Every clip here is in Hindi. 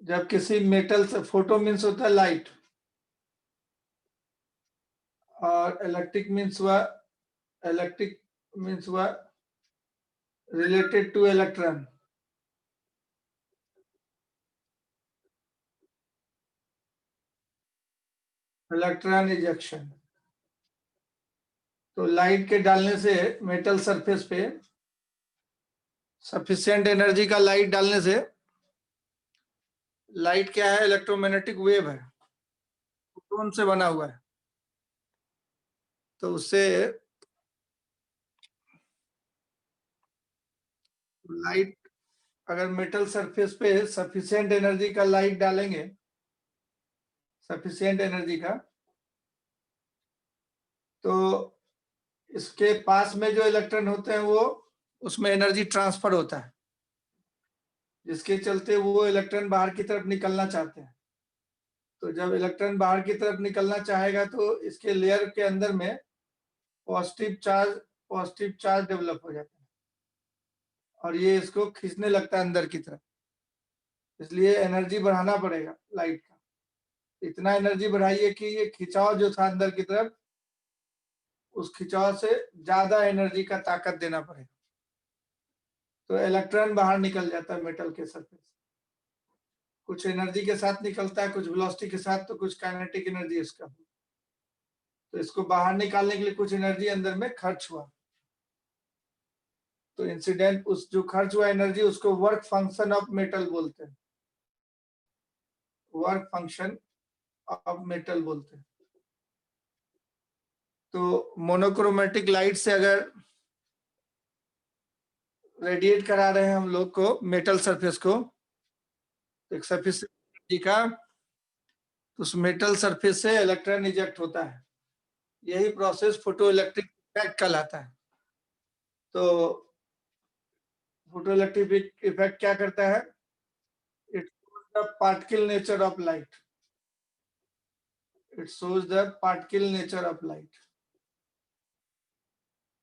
जब किसी मेटल से, फोटो मीन्स होता है लाइट, और इलेक्ट्रिक मीन्स हुआ related two electron. Electron ejection, तो लाइट के डालने से मेटल सरफेस पे सफिशिएंट एनर्जी का लाइट डालने से, लाइट क्या है, इलेक्ट्रोमैग्नेटिक वेव है, फोटोन से बना हुआ है, तो उससे लाइट, अगर मेटल सरफेस पे सफिशिएंट एनर्जी का लाइट डालेंगे, सफिशिएंट एनर्जी का, तो इसके पास में जो इलेक्ट्रॉन होते हैं वो, उसमें एनर्जी ट्रांसफर होता है, जिसके चलते वो इलेक्ट्रॉन बाहर की तरफ निकलना चाहते हैं। तो जब इलेक्ट्रॉन बाहर की तरफ निकलना चाहेगा तो इसके लेयर के अंदर में पॉजिटिव चार्ज डेवलप हो जाता है, और ये इसको खींचने लगता है अंदर की तरफ। इसलिए एनर्जी बढ़ाना पड़ेगा लाइट का, इतना एनर्जी बढ़ाइए कि ये खिंचाव जो था अंदर की तरफ, उस खिंचाव से ज्यादा एनर्जी का ताकत देना पड़ेगा, तो इलेक्ट्रॉन बाहर निकल जाता है मेटल के सरफेस। कुछ एनर्जी के साथ निकलता है, कुछ वेलोसिटी के साथ, तो कुछ काइनेटिक एनर्जी इसका। तो इसको बाहर निकालने के लिए कुछ एनर्जी अंदर में खर्च हुआ, तो इंसिडेंट, उस जो खर्च हुआ एनर्जी, उसको वर्क फंक्शन ऑफ मेटल बोलते हैं, वर्क फंक्शन ऑफ मेटल बोलते हैं। तो मोनोक्रोमेटिक लाइट से अगर रेडिएट करा रहे हैं हम लोग को मेटल सरफेस को, एक सफिशिएंट एनर्जी का, उस मेटल सरफेस से इलेक्ट्रॉन इजेक्ट होता है। यही प्रोसेस फोटो इलेक्ट्रिक इफेक्ट कहलाता है। तो फोटो इलेक्ट्रिक इफेक्ट क्या करता है, it shows the particle nature of light, it shows the particle nature of light.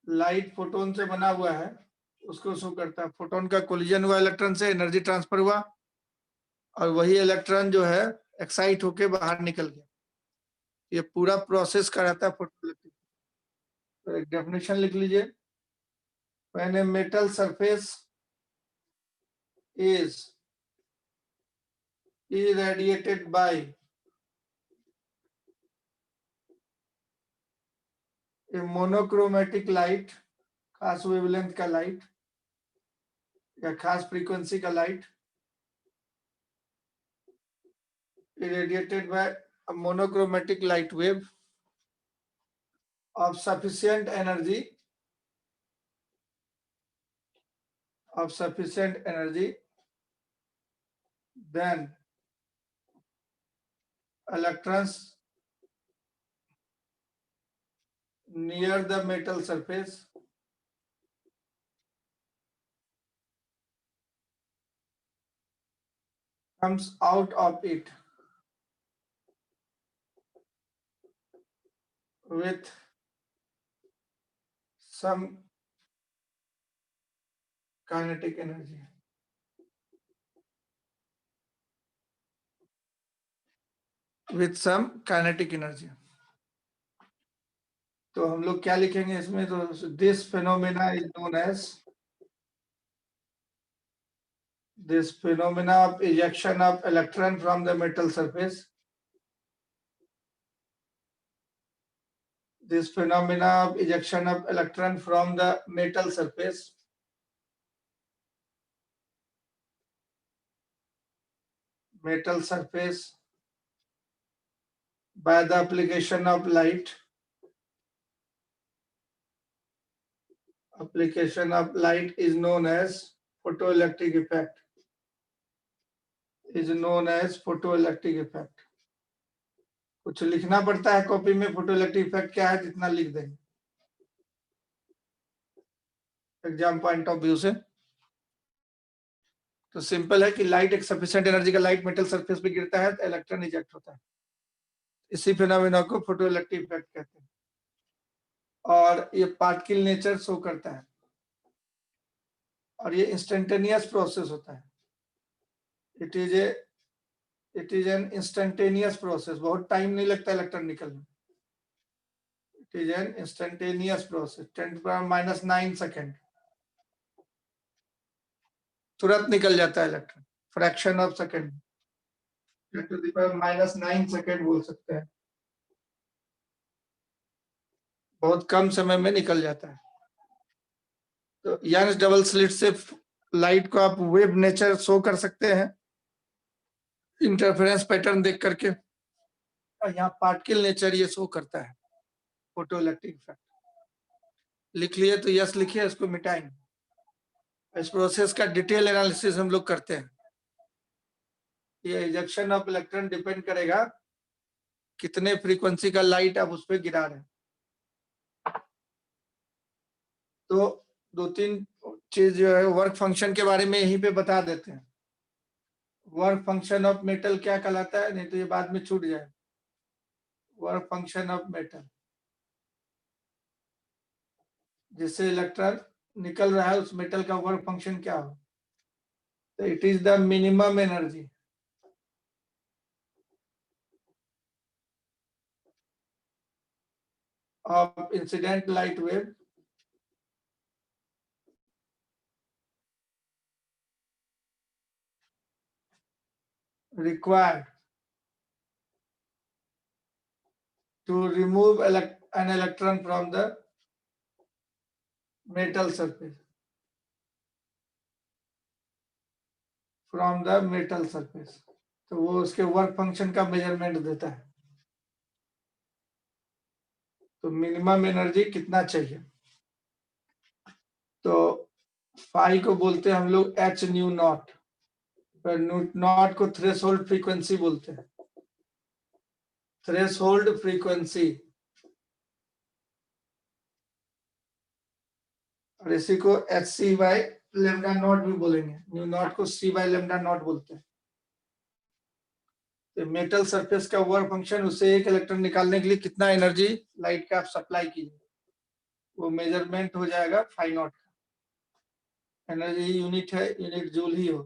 Light photon से बना हुआ है, उसको शो करता है। फोटोन का कोलिजन हुआ इलेक्ट्रॉन से, एनर्जी ट्रांसफर हुआ, और वही इलेक्ट्रॉन जो है एक्साइट होके बाहर निकल गया। ये पूरा प्रोसेस कराता है फोटो इलेक्ट्रिक। तो एक डेफिनेशन लिख लीजिए, when a metal surface is irradiated by a monochromatic light, खास वेवलेंथ का लाइट या खास फ्रीक्वेंसी का light, irradiated by a monochromatic light wave of sufficient energy, then electrons near the metal surface comes out of it with some kinetic energy. With some kinetic energy. तो हम लोग क्या लिखेंगे इसमें, तो this phenomena is known as, this phenomena of ejection of electron from the metal surface, this phenomena of ejection of electron from the metal surface by the application of light, is known as photoelectric effect, कुछ लिखना पड़ता है कॉपी में, फोटोइलेक्ट्रिक इफेक्ट क्या है, जितना लिख देंगे एग्जाम पॉइंट ऑफ व्यू से। तो सिंपल है कि लाइट, एक सफिशिएंट एनर्जी का लाइट मेटल सरफेस पे गिरता है तो इलेक्ट्रॉन इजेक्ट होता है, इसी फिनोमेना को फोटोइलेक्ट्रिक इफेक्ट कहते हैं, और ये पार्टिकल नेचर शो करता है, और ये इंस्टेंटेनियस प्रोसेस होता है। It is a it is an instantaneous process, बहुत टाइम नहीं लगता इलेक्ट्रॉन निकलने। It is an instantaneous process, 10⁻⁹ second, तुरंत निकल जाता है electron, fraction of second, 10⁻⁹ second बोल सकते हैं, बहुत कम समय में निकल जाता है। तो यंग्स डबल स्लिट से लाइट को आप वेव नेचर शो कर सकते हैं इंटरफेरेंस पैटर्न देख करके, और यहाँ पार्टिकल नेचर ये शो करता है फोटो इलेक्ट्रिक इफेक्ट। लिख लिए तो यस लिखिए, इसको मिटाएंगे। इस प्रोसेस का डिटेल एनालिसिस हम लोग करते हैं। ये इजेक्शन ऑफ इलेक्ट्रॉन डिपेंड करेगा कितने फ्रीक्वेंसी का लाइट आप उस पर गिरा रहे हैं। तो 2-3 चीज जो है वर्क फंक्शन के बारे में यहीं पे बता देते हैं। वर्क फंक्शन ऑफ मेटल क्या कहलाता है, नहीं तो ये बाद में छूट जाए। वर्क फंक्शन ऑफ मेटल, जिससे इलेक्ट्रॉन निकल रहा है उस मेटल का वर्क फंक्शन क्या हो, तो it is the minimum energy of incident light wave required to remove an electron from the metal surface, from the metal surface। तो वो उसके वर्क फंक्शन का मेजरमेंट देता है। तो मिनिमम एनर्जी कितना चाहिए, तो फाई को बोलते हैं हम लोग एच न्यू नॉट, नॉट को थ्रेशोल्ड फ्रीक्वेंसी बोलते हैं, थ्रेशोल्ड फ्रीक्वेंसी। और इसी को h C by lambda naught भी बोलेंगे, न्यू नॉट को सी बाई लेमडा नॉट बोलते हैं। तो मेटल सरफेस का वर्क फंक्शन, उससे एक इलेक्ट्रॉन निकालने के लिए कितना एनर्जी लाइट का आप सप्लाई कीजिए, वो मेजरमेंट हो जाएगा फाई नॉट का। एनर्जी यूनिट है, यूनिट जूल ही हो।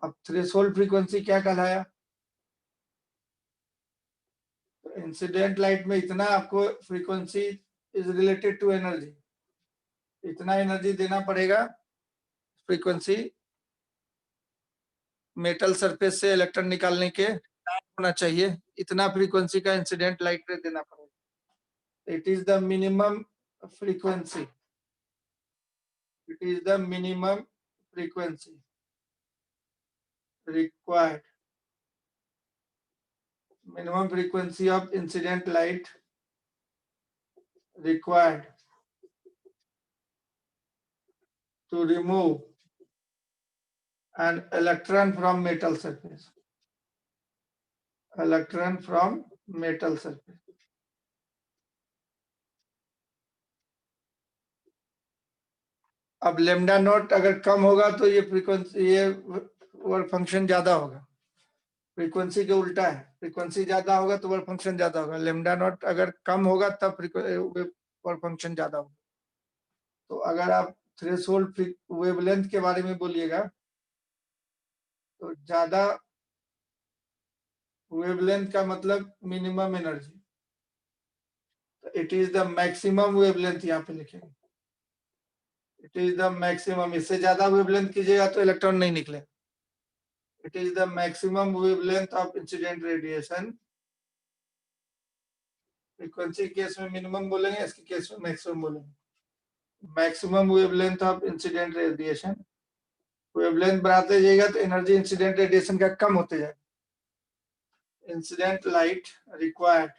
अब थ्रेशोल्ड फ्रीक्वेंसी क्या कहलाया, तो इंसिडेंट लाइट में इतना आपको frequency is related to energy, इतना एनर्जी देना पड़ेगा फ्रीक्वेंसी मेटल सरफेस से इलेक्ट्रॉन निकालने के होना चाहिए, इतना फ्रीक्वेंसी का इंसिडेंट लाइट रे देना पड़ेगा। It is the minimum frequency, it is the minimum frequency required, minimum frequency of incident light required to remove an electron from metal surface, electron from metal surface। अब लेमडा नॉट अगर कम होगा तो ये फ्रीक्वेंसी, ये वर्क फंक्शन ज्यादा होगा, फ्रीक्वेंसी के उल्टा है, फ्रीक्वेंसी ज्यादा होगा तो वर्क फंक्शन ज्यादा होगा, लेमडा नॉट अगर कम होगा तब वर्क फंक्शन ज्यादा होगा। तो अगर आप थ्रेशोल्ड वेवलेंथ के बारे में बोलिएगा तो ज्यादा वेवलेंथ का मतलब minimum energy, it is the maximum wavelength यहाँ पे लिखेंगे, इट इज द मैक्सिमम। इससे ज्यादा वेवलेंथ कीजिएगा तो इलेक्ट्रॉन नहीं निकले। It is the maximum wavelength of incident radiation, frequency case में मिनिमम बोलेंगे, इसके केस में मैक्सिमम बोलेंगे। Maximum wavelength of incident radiation, wavelength बढ़ाते जाइएगा तो एनर्जी इंसिडेंट रेडिएशन का कम होते जाएगा। Incident light required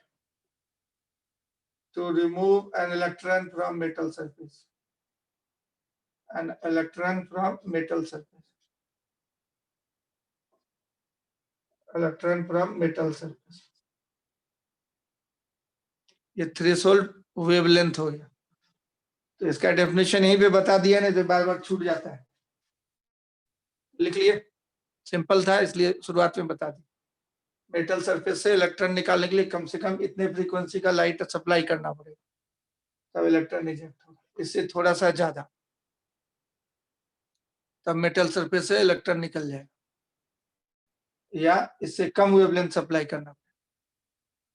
to remove an electron from metal surface, an electron from metal surface, electron from metal surface। ये थ्रेशोल्ड वेवलेंथ हो गया। तो इसका डेफिनेशन यहीं पे बता दिया, नहीं तो बार बार छूट जाता है। लिख लिए, सिंपल था इसलिए शुरुआत में बता दी। मेटल सरफेस से इलेक्ट्रॉन निकालने के लिए कम से कम इतने फ्रीक्वेंसी का लाइट सप्लाई करना पड़ेगा, तब इलेक्ट्रॉन इजेक्ट होगा। इससे थोड़ा सा ज्यादा, तब मेटल सरफेस से इलेक्ट्रॉन निकल जाएगा। या इससे कम वेवलेंथ सप्लाई करना।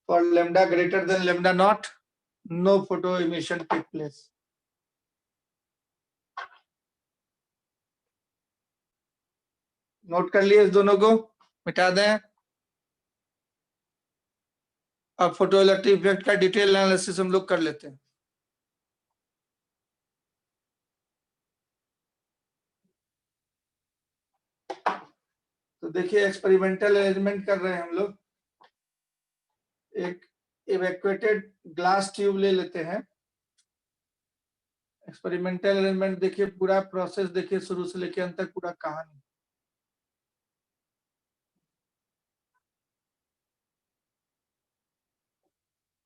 For lambda greater than lambda naught, no photoemission take place. Note कर लिए इस दोनों को, मिटा दें। अब फोटो इलेक्ट्रिक इफेक्ट का डिटेल एनालिसिस हम लोग कर लेते हैं। तो देखिए एक्सपेरिमेंटल अरेंजमेंट कर रहे हैं हम लोग। एक इवैक्यूएटेड ग्लास ट्यूब ले लेते हैं। एक्सपेरिमेंटल अरेंजमेंट देखिए, पूरा प्रोसेस देखिए शुरू से लेकर अंत तक पूरा कहानी।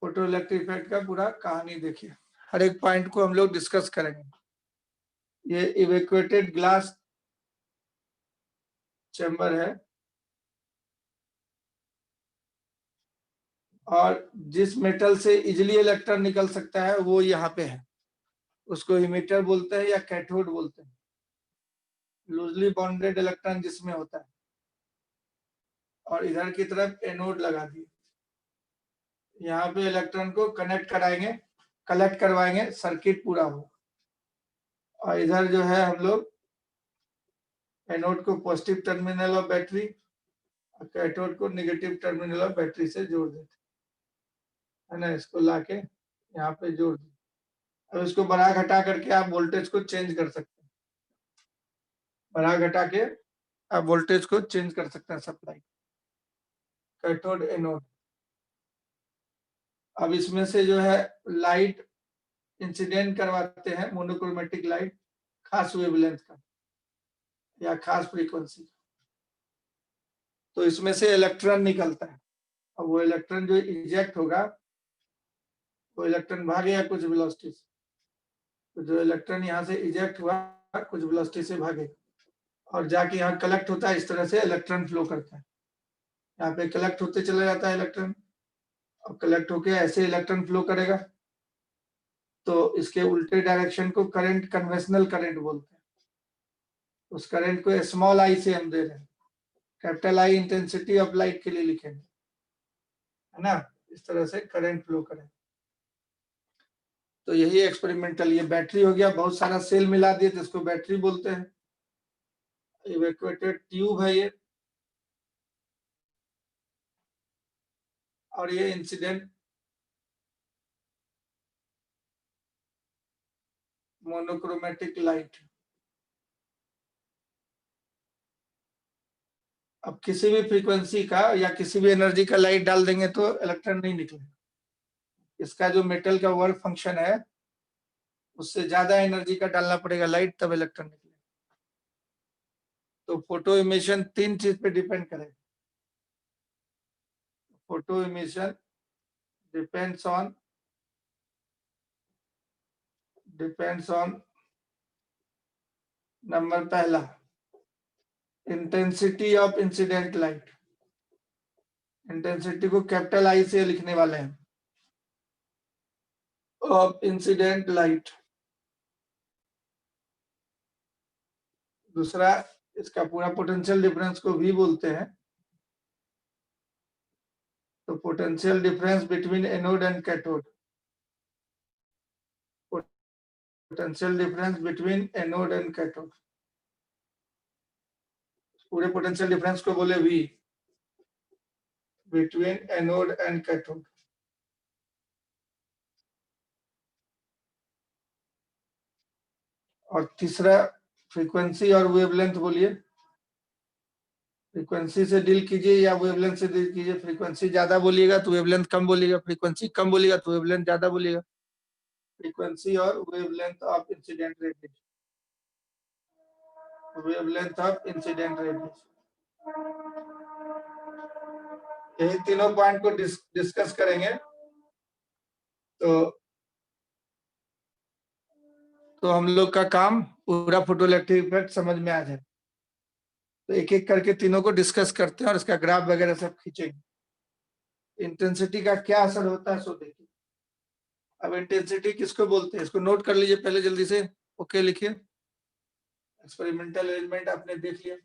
फोटो इलेक्ट्रिक इफेक्ट का पूरा कहानी देखिए, हर एक पॉइंट को हम लोग डिस्कस करेंगे। ये इवैक्यूएटेड ग्लास चैम्बर है, और जिस मेटल से इजिली इलेक्ट्रॉन निकल सकता है वो यहाँ पे है, उसको इमिटर बोलते हैं या कैथोड बोलते हैं। लूजली बॉन्डेड इलेक्ट्रॉन जिसमें होता है, और इधर की तरफ एनोड लगा दिए। यहाँ पे इलेक्ट्रॉन को कनेक्ट कराएंगे, कलेक्ट करवाएंगे, सर्किट पूरा हो। और इधर जो है हम लोग एनोड को पॉजिटिव टर्मिनल ऑफ बैटरी और कैथोड को नेगेटिव टर्मिनल ऑफ बैटरी से जोड़ देते है ना। इसको लाके यहाँ पे जोड़ दें। अब इसको बढ़ा घटा करके आप वोल्टेज को चेंज कर सकते हैं। बढ़ा घटा के आप वोल्टेज को चेंज कर सकते हैं सप्लाई, कैथोड एनोड। अब इसमें से जो है लाइट इंसिडेंट करवाते हैं, मोनोक्रोमेटिक लाइट, खास वेवलेंथ का या खास फ्रीक्वेंसी। तो इसमें से इलेक्ट्रॉन निकलता है। अब वो इलेक्ट्रॉन जो इजेक्ट होगा, वो इलेक्ट्रॉन भागेगा कुछ वेलोसिटी से। तो जो इलेक्ट्रॉन यहाँ से इजेक्ट हुआ कुछ वेलोसिटी से भागेगा और जाके यहाँ कलेक्ट होता है। इस तरह से इलेक्ट्रॉन फ्लो करता है, यहाँ पे कलेक्ट होते चला जाता है इलेक्ट्रॉन, और कलेक्ट होके ऐसे इलेक्ट्रॉन फ्लो करेगा। तो इसके उल्टे डायरेक्शन को करंट, कन्वेंशनल करंट बोलते हैं। उस करंट को स्मॉल आई से हम दे रहे हैं, capital I intensity of light के लिए लिखेंगे, है ना। इस तरह से करंट फ्लो करें। तो यही एक्सपेरिमेंटल, ये बैटरी हो गया, बहुत सारा सेल मिला दिए तो इसको बैटरी बोलते हैं। इवैक्यूएटेड ट्यूब है ये, और ये इंसिडेंट मोनोक्रोमेटिक लाइट। अब किसी भी फ्रीक्वेंसी का या किसी भी एनर्जी का लाइट डाल देंगे तो इलेक्ट्रॉन नहीं निकलेगा। इसका जो मेटल का वर्क फंक्शन है, उससे ज्यादा एनर्जी का डालना पड़ेगा लाइट, तब इलेक्ट्रॉन निकलेगा। तो फोटो इमिशन 3 चीज पे डिपेंड करेगा। Photo emission depends on number पहला, intensity of incident light. Intensity को कैपिटल आई से लिखने वाले हैं, ऑफ इंसिडेंट लाइट। दूसरा, इसका पूरा पोटेंशियल डिफरेंस को भी बोलते हैं। तो potential difference between anode and cathode, potential difference between anode and cathode, पूरे पोटेंशियल डिफरेंस को बोले V, between anode and cathode. और तीसरा, फ्रीक्वेंसी और वेवलेंथ बोलिए। फ्रीक्वेंसी से डील कीजिए या वेवलेंथ से डील कीजिए। फ्रीक्वेंसी ज्यादा बोलिएगा तो वेवलेंथ कम बोलिएगा, फ्रीक्वेंसी कम बोलिएगा तो वेवलेंथ ज्यादा बोलिएगा। फ्रीक्वेंसी और wavelength of incident radiation, wavelength of incident radiation, यही तीनों पॉइंट को डिस्कस करेंगे। तो हम लोग का काम पूरा फोटो इलेक्ट्रिक इफेक्ट समझ में आ जाए। तो एक एक करके तीनों को डिस्कस करते हैं और इसका ग्राफ वगैरह सब खींचेंगे। इंटेंसिटी का क्या असर होता है सो देखिए। अब इंटेंसिटी किसको बोलते हैं, इसको नोट कर लीजिए पहले जल्दी से। ओके लिखिए। एक्सपेरिमेंटल अरेंजमेंट आपने देख लिया।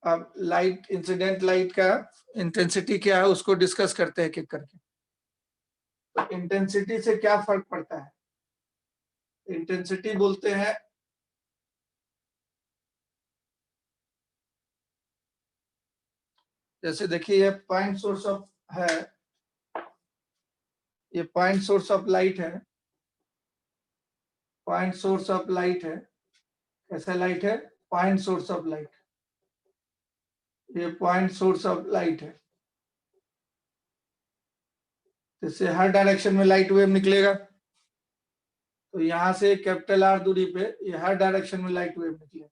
अब लाइट, इंसिडेंट लाइट का इंटेंसिटी क्या है उसको डिस्कस करते हैं एक करके। तो इंटेंसिटी से क्या फर्क पड़ता है? इंटेंसिटी बोलते हैं जैसे देखिए ये पॉइंट सोर्स ऑफ है, ये पॉइंट सोर्स ऑफ लाइट है, पॉइंट सोर्स ऑफ लाइट है। कैसा लाइट है? Point source of light. ये पॉइंट सोर्स ऑफ लाइट है, इससे हर डायरेक्शन में लाइट वेव निकलेगा। तो यहां से कैपिटल आर दूरी पे ये हर डायरेक्शन में लाइट वेव निकलेगा,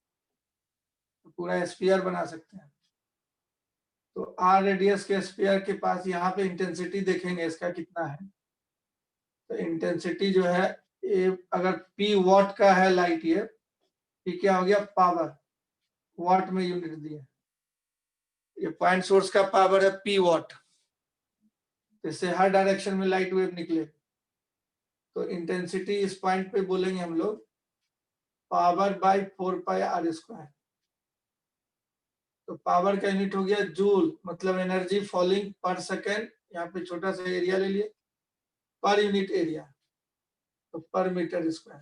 तो पूरा स्फीयर बना सकते हैं। तो आर रेडियस के स्फीयर के पास यहाँ पे इंटेंसिटी देखेंगे इसका कितना है। तो इंटेंसिटी जो है ये अगर पी वॉट का है लाइट, ये पी क्या हो गया? पावर, वॉट में यूनिट दिए। ये पॉइंट सोर्स का पावर है पी वॉट, इससे हर डायरेक्शन में लाइट वेव निकले। तो इंटेंसिटी इस पॉइंट पे बोलेंगे हम लोग पावर बाय 4πr²। तो पावर का यूनिट हो गया जूल, मतलब एनर्जी फॉलिंग पर सेकेंड। यहाँ पे छोटा सा एरिया ले लिए, पर यूनिट एरिया, तो पर मीटर स्क्वायर।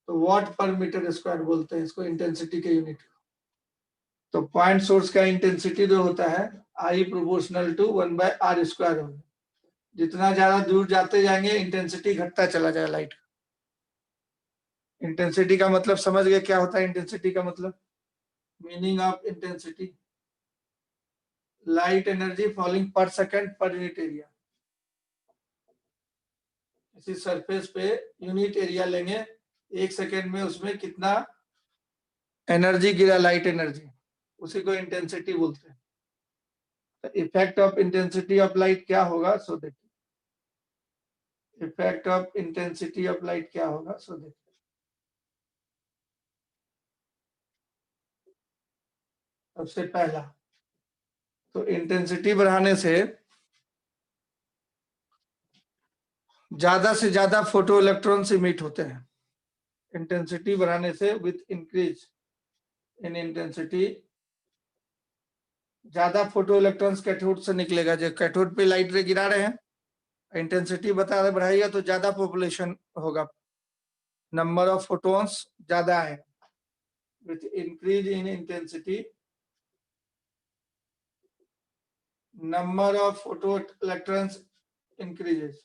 तो वॉट पर मीटर स्क्वायर बोलते हैं इसको, इंटेंसिटी के यूनिट। तो पॉइंट सोर्स का इंटेंसिटी जो होता है I प्रोपोर्शनल टू 1/r² होगा। जितना ज्यादा दूर जाते जाएंगे इंटेंसिटी घटता चला जाएगा लाइट। इंटेंसिटी का मतलब समझ गए क्या होता है? इंटेंसिटी का मतलब, meaning of intensity, light energy falling पर सेकेंड पर यूनिट एरिया। इसी सरफेस पे यूनिट एरिया लेंगे, एक सेकेंड में उसमें कितना एनर्जी गिरा, लाइट एनर्जी, उसी को इंटेंसिटी बोलते हैं। तो effect of intensity of light क्या होगा? सो देखिए, effect of intensity of light क्या होगा? सो देखिए, सबसे पहला तो इंटेंसिटी बढ़ाने से ज्यादा फोटो इलेक्ट्रॉन्स इमिट होते हैं। इंटेंसिटी बढ़ाने से विथ इंक्रीज इन इंटेंसिटी ज्यादा फोटो इलेक्ट्रॉन्स कैथोड से निकलेगा। जो कैथोड पे लाइट रे गिरा रहे हैं, इंटेंसिटी बढ़ाइएगा तो ज्यादा पॉपुलेशन होगा, नंबर ऑफ फोटोन्स ज्यादा है। With increase in intensity number of photo electrons increases,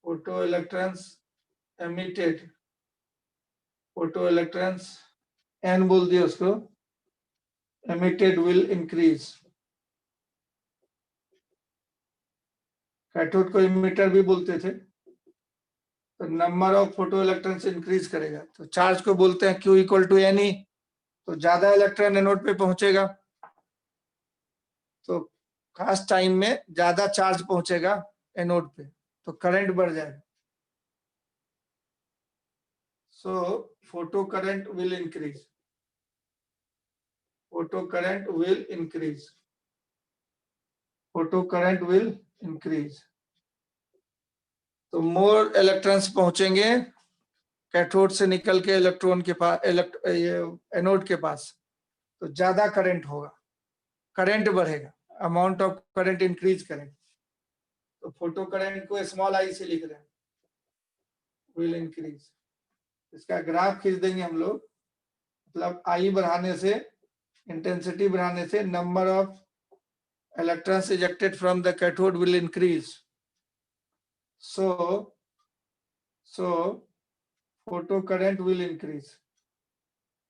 photo electrons emitted, photo electrons n बोल दिया उसको, emitted will increase। कैथोड को इमिटर भी बोलते थे। तो number of photo electrons increase करेगा, तो चार्ज को बोलते हैं Q इक्वल टू Ne। तो ज्यादा इलेक्ट्रॉन एनोड पे पहुंचेगा तो खास टाइम में ज्यादा चार्ज पहुंचेगा एनोड पे, तो करंट बढ़ जाएगा। So photo current will increase, photo current will increase, photo current will increase। तो मोर इलेक्ट्रॉन्स पहुंचेंगे कैथोड से निकल के इलेक्ट्रॉन के पास, एनोड के पास, तो ज्यादा करंट होगा, करंट बढ़ेगा, अमाउंट ऑफ करंट इंक्रीज करेंगे। तो फोटो करंट को स्मॉल आई से लिख रहे हैं, विल इंक्रीज। इसका ग्राफ खींच देंगे हम लोग, मतलब आई बढ़ाने से, इंटेंसिटी बढ़ाने से number of electrons ejected from the cathode will increase। So photo current will increase।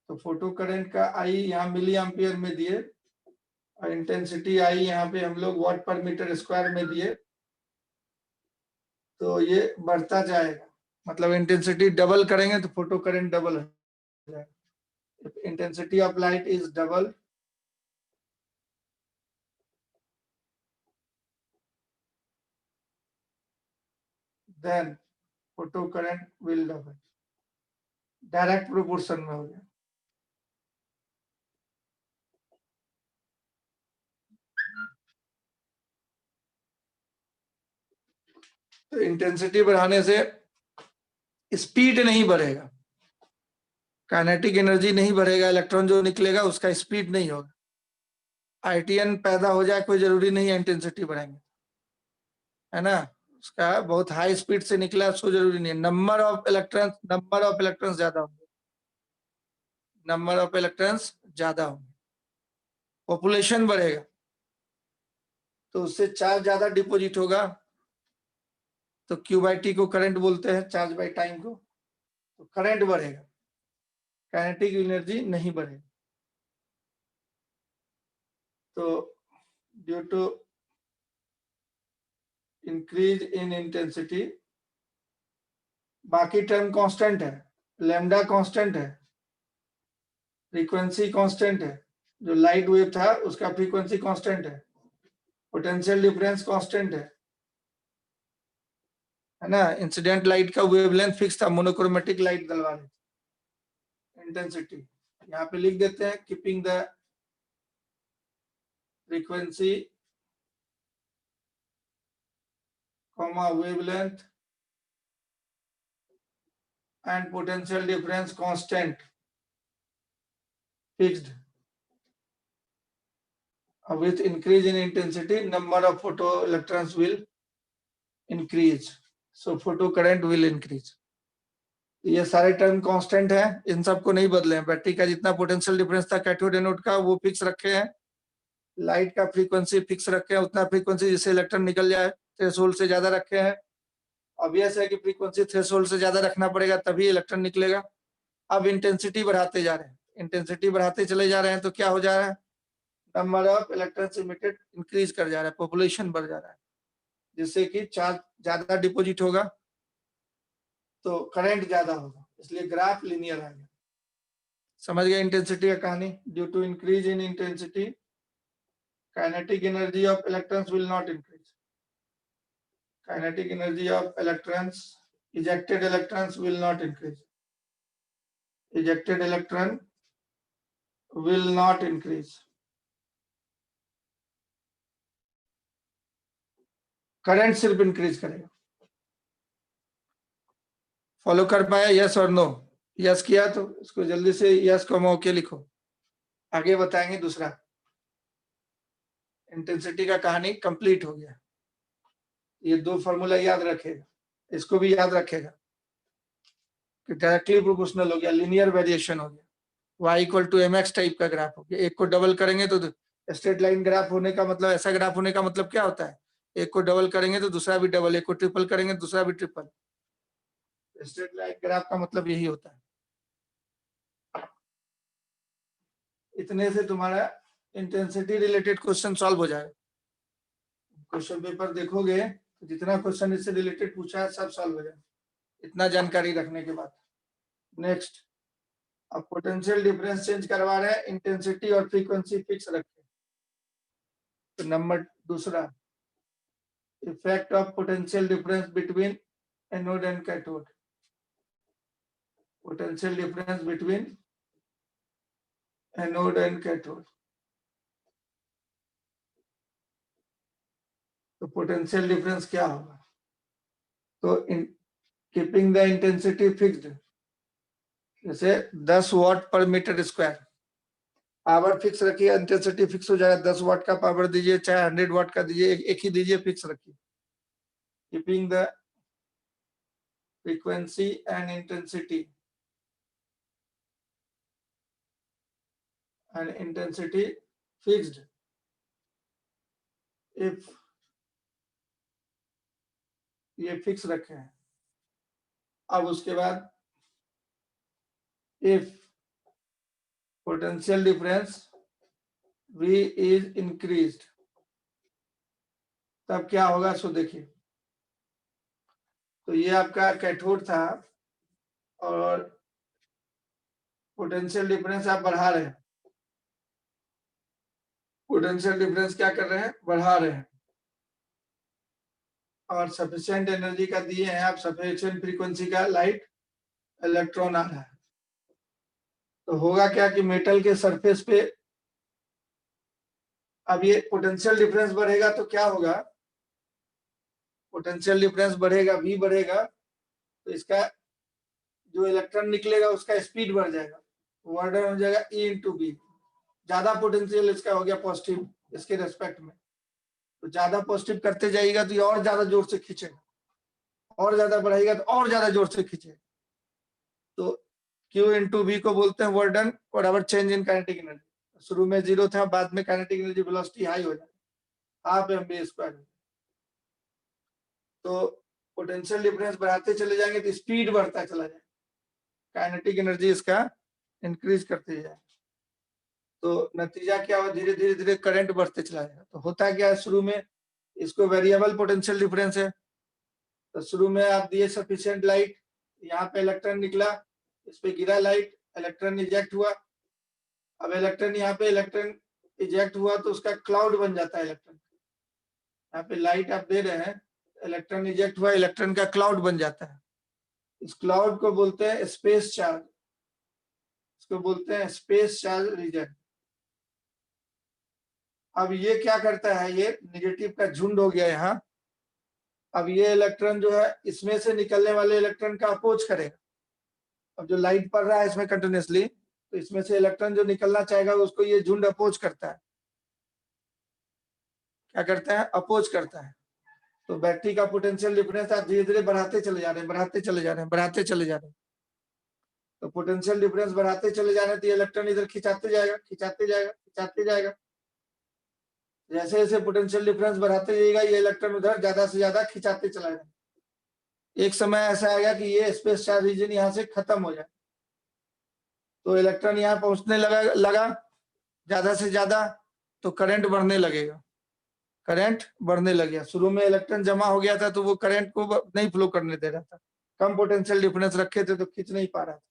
तो फोटो करंट का आई यहाँ मिली एम्पियर में दिए और इंटेंसिटी आई यहाँ पे हम लोग वॉट पर मीटर स्क्वायर में दिए, तो ये बढ़ता जाएगा। मतलब इंटेंसिटी डबल करेंगे तो फोटो करंट डबल हो जाएगा। Intensity of light is double, then photocurrent will double, direct proportion में हो गया। तो इंटेंसिटी बढ़ाने से स्पीड नहीं बढ़ेगा, काइनेटिक एनर्जी नहीं बढ़ेगा, इलेक्ट्रॉन जो निकलेगा उसका स्पीड नहीं होगा। आईटीएन पैदा हो जाए कोई जरूरी नहीं है इंटेंसिटी बढ़ाएंगे, है ना, उसका बहुत हाई स्पीड से निकला उसको जरूरी नहीं है। नंबर ऑफ इलेक्ट्रॉन्स ज्यादा होंगे, नंबर ऑफ इलेक्ट्रॉन्स ज्यादा होंगे, पॉपुलेशन बढ़ेगा तो उससे चार्ज ज्यादा डिपॉजिट होगा, तो क्यू बाई टी को करंट बोलते हैं, चार्ज बाई टाइम को, तो करंट बढ़ेगा, काइनेटिक एनर्जी नहीं बढ़ेगी। तो due to increase in intensity, बाकी टर्म कांस्टेंट है, लैम्डा कांस्टेंट है, फ्रीक्वेंसी कांस्टेंट है, जो लाइट वेव था उसका फ्रीक्वेंसी कांस्टेंट है, पोटेंशियल डिफरेंस कांस्टेंट है ना, इंसिडेंट लाइट का वेवलेंथ फिक्स था, मोनोक्रोमेटिक लाइट डलवा रहे थे। इंटेंसिटी यहाँ पे लिख देते हैं, keeping the frequency comma wavelength and potential difference constant fixed. With increase in intensity, number of photoelectrons will increase. So photo current will increase. ये सारे टर्म कांस्टेंट है, इन सबको नहीं बदले हैं। बैटरी का जितना पोटेंशियल डिफरेंस था कैथोड एनोड का वो फिक्स रखे हैं, लाइट का फ्रीक्वेंसी फिक्स रखे हैं, उतना फ्रीक्वेंसी जिससे इलेक्ट्रॉन निकल जाए थ्रेशोल्ड से ज्यादा रखे हैं। ऑब्वियस है कि फ्रीक्वेंसी थ्रेशोल्ड से ज्यादा रखना पड़ेगा तभी इलेक्ट्रॉन निकलेगा। अब इंटेंसिटी बढ़ाते जा रहे हैं, इंटेंसिटी बढ़ाते चले जा रहे हैं तो क्या हो जा रहा है, number of electrons emitted increase कर जा रहा है, पॉपुलेशन बढ़ जा रहा है, जिससे कि चार्ज ज्यादा डिपॉजिट होगा तो करंट ज्यादा होगा, इसलिए ग्राफ लिनियर आ गया। समझ गए इंटेंसिटी का कहानी। Due to increase in intensity, kinetic energy of electrons will not increase, kinetic energy of electrons, ejected electrons will not increase, ejected electron will not increase, current सिर्फ इंक्रीज करेगा। फॉलो कर पाया, यस और नो? यस किया तो इसको जल्दी से यस को मौके लिखो, आगे बताएंगे। दूसरा इंटेंसिटी का कहानी कंप्लीट हो गया। ये दो फॉर्मूला याद रखेगा, इसको भी याद रखेगा कि डायरेक्टली प्रोपोर्शनल हो गया, लिनियर वेरिएशन हो गया, y equal to mx type का ग्राफ हो गया। एक को डबल करेंगे तो स्ट्रेट लाइन ग्राफ होने का मतलब, ऐसा ग्राफ होने का मतलब क्या होता है, एक को डबल करेंगे तो दूसरा भी डबल, एक को ट्रिपल करेंगे तो दूसरा भी ट्रिपल। स्ट्रेट लाइन ग्राफ का मतलब यही होता है। इतने से तुम्हारा इंटेंसिटी रिलेटेड क्वेश्चन सॉल्व हो जाएगा। क्वेश्चन पेपर देखोगे तो जितना क्वेश्चन इससे रिलेटेड पूछा है सब सॉल्व हो जाएगा, इतना जानकारी रखने के बाद। नेक्स्ट, अब पोटेंशियल डिफरेंस चेंज करवा रहे हैं, इंटेंसिटी और फ्रीक्वेंसी फिक्स रखें। तो नंबर दूसरा, effect of potential difference between anode and cathode, potential difference between anode and cathode. तो पोटेंशियल डिफरेंस क्या होगा, तो कीपिंग द इंटेंसिटी फिक्स्ड, जैसे 10 वाट पर मीटर स्क्वायर, पावर फिक्स रखिए, इंटेंसिटी फिक्स हो जाएगा। 10 वाट का पावर दीजिए चाहे 100 वाट का दीजिए, एक ही दीजिए, फिक्स रखिए। Keeping the frequency and intensity fixed if, ये फिक्स रखे हैं। अब उसके बाद if potential difference V is increased, तब क्या होगा सो देखिए। तो ये आपका कैथोड था और पोटेंशियल डिफरेंस आप बढ़ा रहे हैं, पोटेंशियल डिफरेंस क्या कर रहे हैं, बढ़ा रहे हैं, और सफिशिएंट एनर्जी का दिए हैं आप, सफिशिएंट फ्रीक्वेंसी का लाइट इलेक्ट्रॉन आ रहा है। तो होगा क्या कि मेटल के सरफेस पे अब ये पोटेंशियल डिफरेंस बढ़ेगा तो क्या होगा, पोटेंशियल डिफरेंस बढ़ेगा, V बढ़ेगा, तो इसका जो इलेक्ट्रॉन निकलेगा उसका स्पीड बढ़ जाएगा, वर्डन हो जाएगा E/B। ज्यादा पोटेंशियल इसका हो गया पॉजिटिव इसके रेस्पेक्ट में, तो ज्यादा पॉजिटिव करते जाइएगा तो ये और ज्यादा जोर से खींचेगा, और ज्यादा बढ़ाएगा तो और ज्यादा जोर से खींचेगा। तो Q/V को बोलते हैं वर्क डन बराबर चेंज इन काइनेटिक एनर्जी। शुरू में 0 था, बाद में काइनेटिक एनर्जी वेलोसिटी हाई हो जाएगा, हाफ mv²। तो पोटेंशियल डिफरेंस बढ़ाते चले जाएंगे तो स्पीड बढ़ता चला जाएगा, काइनेटिक एनर्जी इसका इंक्रीज करते जाएगा। तो नतीजा क्या हो, धीरे धीरे धीरे करंट बढ़ते चला जाएगा। तो होता क्या है, शुरू में इसको वेरिएबल पोटेंशियल डिफरेंस है, तो शुरू में आप दिए सफिशिएंट लाइट, यहाँ पे इलेक्ट्रॉन निकला, इस पे गिरा लाइट, इलेक्ट्रॉन इजेक्ट हुआ। अब इलेक्ट्रॉन यहाँ पे इलेक्ट्रॉन इजेक्ट हुआ तो उसका क्लाउड बन जाता है इलेक्ट्रॉन। यहाँ पे लाइट आप दे रहे हैं, इलेक्ट्रॉन इजेक्ट हुआ, इलेक्ट्रॉन का क्लाउड बन जाता है। इस क्लाउड को बोलते हैं स्पेस चार्ज, इसको बोलते हैं स्पेस चार्ज रीजन। अब ये क्या करता है, ये नेगेटिव का झुंड हो गया यहाँ। अब ये इलेक्ट्रॉन जो है इसमें से निकलने वाले इलेक्ट्रॉन का अपोज करेगा। अब जो लाइट पड़ रहा है इसमें कंटिन्यूसली, तो इसमें से इलेक्ट्रॉन जो निकलना चाहेगा उसको ये झुंड अपोज करता है। क्या करता है, अपोज करता है। तो बैटरी का पोटेंशियल डिफरेंस आप धीरे धीरे बढ़ाते चले जा रहे हैं, बढ़ाते चले जा रहे हैं, बढ़ाते चले जा रहे हैं। तो पोटेंशियल डिफरेंस बढ़ाते चले जा रहे हैं तो इलेक्ट्रॉन इधर खिंचाते जाएगा, खिंचाते जाएगा, खिंचाते जाएगा। जैसे जैसे पोटेंशियल डिफरेंस बढ़ाते जाएगा ये इलेक्ट्रॉन उधर ज्यादा से ज्यादा खिंचाते चला जाएगा। एक समय ऐसा आएगा कि ये स्पेस चार्ज रीजन यहाँ से खत्म हो जाए, तो इलेक्ट्रॉन यहाँ पहुंचने लगा ज्यादा से ज्यादा, तो करंट बढ़ने लगेगा, करंट बढ़ने लग गया। शुरू में इलेक्ट्रॉन जमा हो गया था तो वो करंट को नहीं फ्लो करने दे रहा था, कम पोटेंशियल डिफरेंस रखे थे तो खींच नहीं पा रहा था।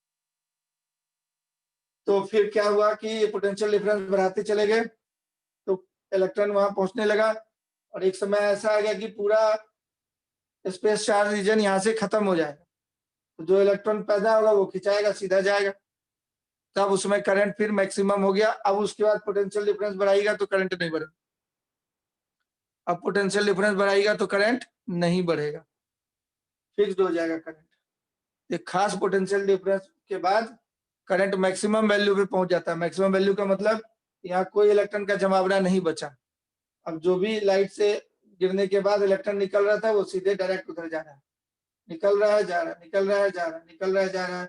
तो फिर क्या हुआ कि पोटेंशियल डिफरेंस बढ़ाते चले गए तो इलेक्ट्रॉन वहां पहुंचने लगा, और एक समय ऐसा आ गया कि पूरा स्पेस चार्ज रीजन यहाँ से खत्म हो जाएगा। तो जो इलेक्ट्रॉन पैदा होगा वो खिंचाएगा, सीधा जाएगा, तब उसमें करंट फिर मैक्सिमम हो गया। अब उसके बाद पोटेंशियल डिफरेंस बढ़ाएगा तो करंट नहीं बढ़ेगा, अब पोटेंशियल डिफरेंस बढ़ाएगा तो करंट नहीं बढ़ेगा, फिक्स्ड हो जाएगा करंट। एक खास पोटेंशियल डिफरेंस के बाद करंट मैक्सिमम वैल्यू पे पहुंच जाता है। मैक्सिमम वैल्यू का मतलब यहाँ कोई इलेक्ट्रॉन का जमावड़ा नहीं बचा। अब जो भी लाइट से गिरने के बाद इलेक्ट्रॉन निकल रहा था वो सीधे डायरेक्ट उधर जा रहा है, निकल रहा है जा रहा है, निकल रहा है जा रहा है, निकल रहा है जा रहा है,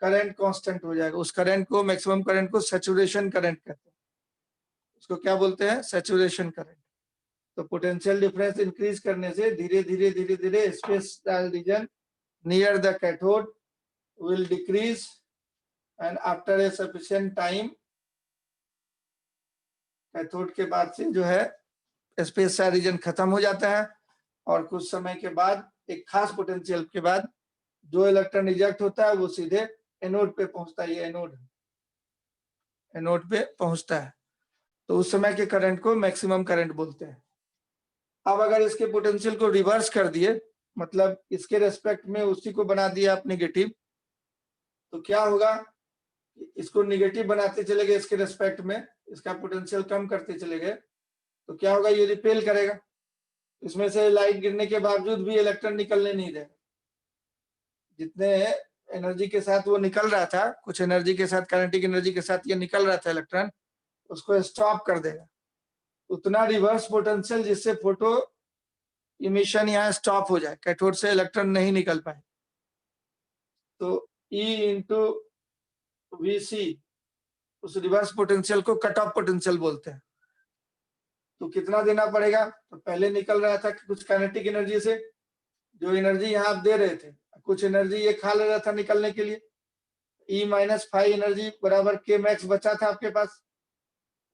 करंट कांस्टेंट हो जाएगा। उस करंट को, मैक्सिमम करंट को सैचुरेशन करंट कहते हैं। उसको क्या बोलते हैं, सैचुरेशन करंट। तो पोटेंशियल डिफरेंस इंक्रीज करने से धीरे धीरे धीरे धीरे space region near the cathode will decrease, and after a sufficient time cathode के बाद से जो है स्पेस चार्ज रीजन खत्म हो जाता है, और कुछ समय के बाद एक खास पोटेंशियल के बाद जो इलेक्ट्रॉन इजेक्ट होता है वो सीधे एनोड पे पहुंचता है। ये एनोड पे पहुंचता है, तो उस समय के करंट को मैक्सिमम करंट बोलते हैं। अब अगर इसके पोटेंशियल को रिवर्स कर दिए, मतलब इसके रेस्पेक्ट में उसी को बना दिया आप नेगेटिव, तो क्या होगा, इसको नेगेटिव बनाते चले गए इसके रेस्पेक्ट में, इसका पोटेंशियल कम करते चले गए, तो क्या होगा, ये रिपेल करेगा। इसमें से लाइट गिरने के बावजूद भी इलेक्ट्रॉन निकलने नहीं देगा। जितने एनर्जी के साथ वो निकल रहा था, कुछ एनर्जी के साथ, काइनेटिक एनर्जी के साथ ये निकल रहा था इलेक्ट्रॉन, उसको स्टॉप कर देगा। उतना रिवर्स पोटेंशियल जिससे फोटो इमिशन यहाँ स्टॉप हो जाए, कैथोड से इलेक्ट्रॉन नहीं निकल पाए। तो E/VC उस रिवर्स पोटेंशियल को कट ऑफ पोटेंशियल बोलते हैं। तो कितना देना पड़ेगा, तो पहले निकल रहा था कुछ काइनेटिक एनर्जी से, जो एनर्जी यहाँ आप दे रहे थे, कुछ एनर्जी ये खा ले रहा था निकलने के लिए, E-5 एनर्जी बराबर K मैक्स बचा था आपके पास,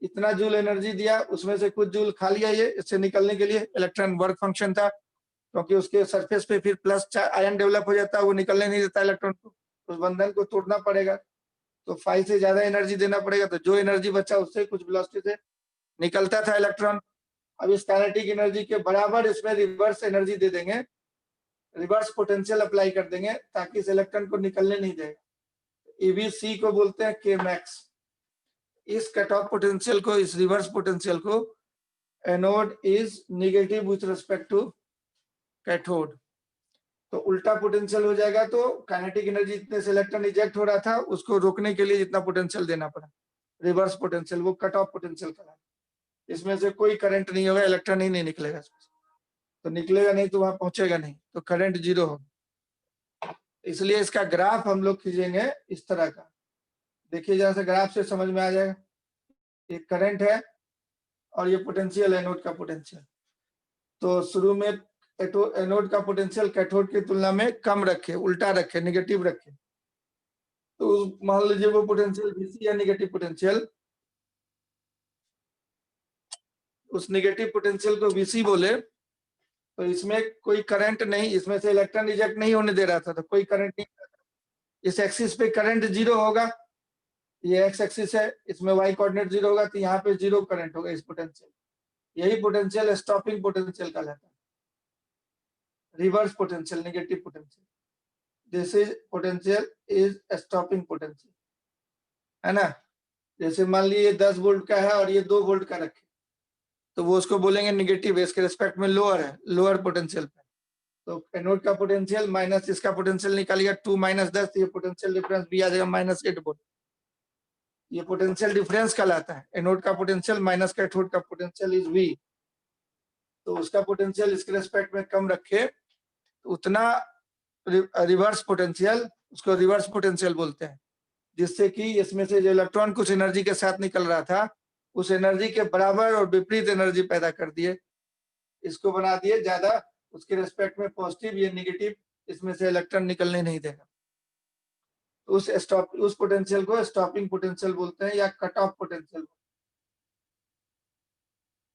इतना जूल एनर्जी दिया, उसमें से कुछ जूल खा लिया ये इससे निकलने के लिए। इलेक्ट्रॉन वर्क फंक्शन था, क्योंकि उसके सरफेस पे फिर प्लस आयन डेवलप हो जाता है, वो निकलने नहीं देता इलेक्ट्रॉन को, उस बंधन को तोड़ना पड़ेगा, तो 5 से ज्यादा एनर्जी देना पड़ेगा। तो जो एनर्जी बचा उससे कुछ वेलोसिटी से निकलता था इलेक्ट्रॉन। अब इस काइनेटिक एनर्जी के बराबर इसमें रिवर्स एनर्जी दे देंगे, रिवर्स पोटेंशियल अप्लाई कर देंगे, ताकि इस इलेक्ट्रॉन को निकलने नहीं देगा। EVC को बोलते हैं K मैक्स। इस कट ऑफ पोटेंशियल को, इस रिवर्स पोटेंशियल को anode is negative with respect to cathode. तो उल्टा पोटेंशियल हो जाएगा, तो काइनेटिक एनर्जी जितने से इलेक्ट्रॉन इजेक्ट हो रहा था उसको रोकने के लिए जितना पोटेंशियल देना पड़ा, रिवर्स पोटेंशियल, वो कट ऑफ पोटेंशियल करा। इसमें से कोई करंट नहीं होगा, इलेक्ट्रॉन ही नहीं निकलेगा, तो निकलेगा नहीं तो वहां पहुंचेगा नहीं, तो करंट जीरो होगा। इसलिए इसका ग्राफ हम लोग खींचेंगे इस तरह का, देखिए जरा सा ग्राफ से समझ में आ जाएगा। ये करंट है और ये पोटेंशियल है, एनोड का पोटेंशियल। तो शुरू में एनोड का पोटेंशियल कैथोड की तुलना में कम रखे, उल्टा रखे, नेगेटिव रखे। तो मान लीजिए वो पोटेंशियल VC या नेगेटिव पोटेंशियल, उस नेगेटिव पोटेंशियल को VC बोले, तो इसमें कोई करंट नहीं, इसमें से इलेक्ट्रॉन रिजेक्ट नहीं होने दे रहा था, तो कोई करंट नहीं। इस एक्सिस पे करंट जीरो होगा, ये एक्स एक्सिस है, इसमें वाई कोऑर्डिनेट जीरो होगा, तो यहाँ पे जीरो करंट होगा इस पोटेंशियल। यही पोटेंशियल स्टॉपिंग पोटेंशियल कहलाता है, reverse potential, negative potential. This is potential is stopping potential, है ना। जैसे मान लीजिए 10 वोल्ट का है और ये 2 वोल्ट का रखे, तो वो उसको बोलेंगे नेगेटिव, इसके रिस्पेक्ट में लोअर है, लोअर पोटेंशियल पे। तो एनोड का पोटेंशियल माइनस इसका पोटेंशियल निकालिएगा 2 - 10, ये पोटेंशियल डिफरेंस भी आ जाएगा -8 वोल्ट। ये पोटेंशियल डिफरेंस कहलाता है, एनोड का पोटेंशियल माइनस कैथोड का पोटेंशियल इज V। तो उसका पोटेंशियल इसके रिस्पेक्ट में कम रखे तो उतना रिवर्स पोटेंशियल, उसको रिवर्स पोटेंशियल बोलते हैं, जिससे कि इसमें से जो इलेक्ट्रॉन कुछ एनर्जी के साथ निकल रहा था उस एनर्जी के बराबर और विपरीत एनर्जी पैदा कर दिए, इसको बना दिए ज्यादा, उसके रिस्पेक्ट में पॉजिटिव, ये नेगेटिव, इसमें से इलेक्ट्रॉन निकलने नहीं देगा। उस पोटेंशियल को स्टॉपिंग पोटेंशियल बोलते हैं या cut off potential,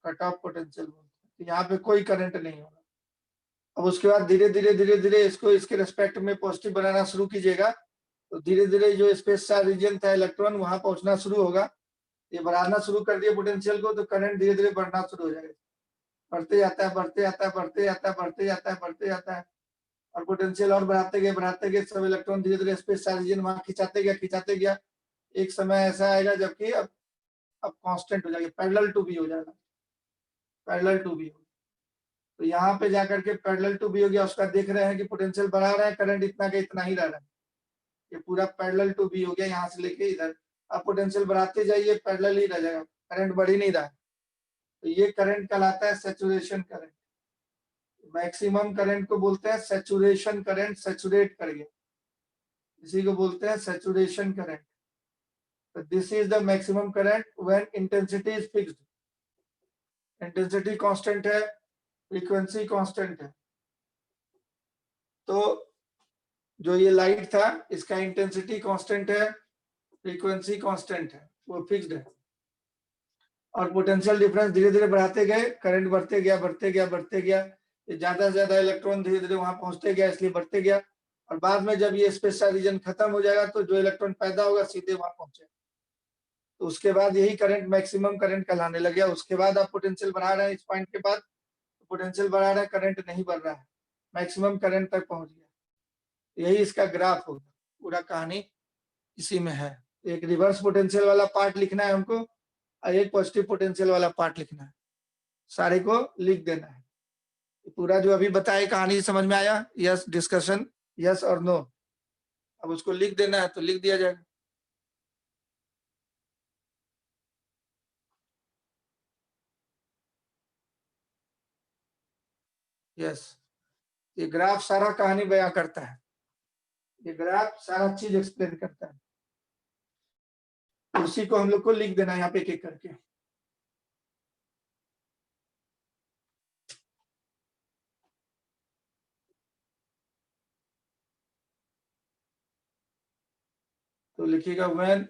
cut off potential बोलते हैं। यहाँ पे कोई करंट नहीं होगा। अब उसके बाद धीरे धीरे इसको इसके रिस्पेक्ट में पॉजिटिव बनाना शुरू कीजिएगा, तो धीरे धीरे जो स्पेस का रीजन था इलेक्ट्रॉन वहां पहुंचना शुरू होगा। ये बढ़ाना शुरू कर दिया पोटेंशियल को, तो करंट धीरे धीरे बढ़ना शुरू हो जाएगा, बढ़ते जाता है, बढ़ते जाता है, बढ़ते जाता है, बढ़ते जाता है, बढ़ते जाता है, और पोटेंशियल और बढ़ाते गए सब इलेक्ट्रॉन धीरे धीरे स्पेस का रीजन वहां खिंचाते गया। एक समय ऐसा आएगा जबकि अब कांस्टेंट हो जाएगा, पैरेलल टू बी हो जाएगा, पैरेलल टू बी। तो यहाँ पे जाकर के पैरेलल टू बी हो गया, उसका देख रहे हैं कि पोटेंशियल बढ़ा रहे हैं, करंट इतना का इतना ही रह रहा है, ये पूरा पैरेलल टू बी हो गया यहाँ से लेके इधर। अब पोटेंशियल बढ़ाते जाइए, पैरेलल ही रह जाएगा, करंट बढ़ ही नहीं रहा है। तो ये करंट कहलाता है सैचुरेशन करंट। मैक्सिमम करंट को बोलते हैं सैचुरेशन करंट, सैचुरेट कर गया, इसी को बोलते हैं सैचुरेशन करंट। तो this is the maximum current when intensity is fixed, intensity constant है, फ्रीक्वेंसी कांस्टेंट है। तो जो ये लाइट था इसका इंटेंसिटी कांस्टेंट है, फ्रीक्वेंसी कांस्टेंट है, वो फिक्स्ड है, और पोटेंशियल डिफरेंस धीरे धीरे बढ़ाते गए, करंट बढ़ते गया, बढ़ते गया, बढ़ते गया, ये ज्यादा से ज्यादा इलेक्ट्रॉन धीरे धीरे वहां पहुंचते गया, इसलिए बढ़ते गया। और बाद में जब ये स्पेस रीजन खत्म हो जाएगा तो जो इलेक्ट्रॉन पैदा होगा सीधे वहां पहुंचेगा, तो उसके बाद यही करंट मैक्सिमम करंट कहलाने लग गया। उसके बाद आप पोटेंशियल बढ़ा रहे हैं, इस पॉइंट के बाद पोटेंशियल बढ़ा रहे हैं, करंट नहीं बढ़ रहा है, मैक्सिमम करंट तक पहुंच गया। यही इसका ग्राफ होगा, पूरा कहानी इसी में है। एक रिवर्स पोटेंशियल वाला पार्ट लिखना है हमको और एक पॉजिटिव पोटेंशियल वाला पार्ट लिखना है, सारे को लिख देना है। पूरा जो अभी बताया कहानी समझ में आया? यस, डिस्कशन, यस और नो। अब उसको लिख देना है तो लिख दिया जाएगा। यस, ये ग्राफ सारा कहानी बयां करता है, ये ग्राफ सारा चीज एक्सप्लेन करता है। उसी को हम लोग को लिख देना है यहाँ पे एक एक करके। तो लिखिएगा व्हेन,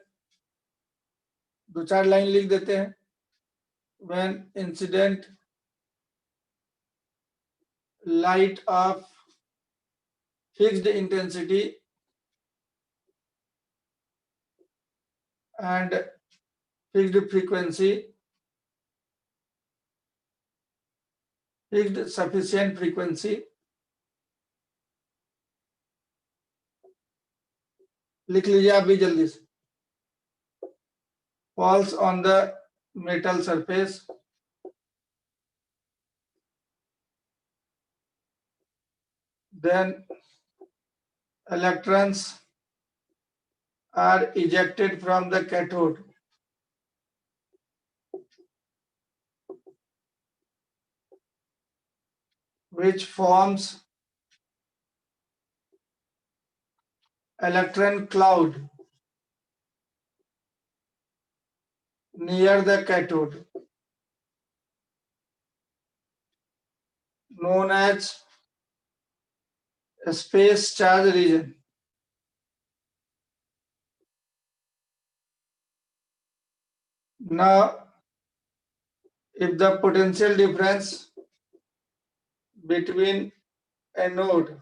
2-4 लाइन लिख देते हैं। When incident light of fixed intensity and fixed frequency, fixed sufficient frequency, लिख लीजिए आप भी जल्दी से, falls on the metal surface, then electrons are ejected from the cathode, which forms electron cloud near the cathode, known as space charge region. Now, if the potential difference between anode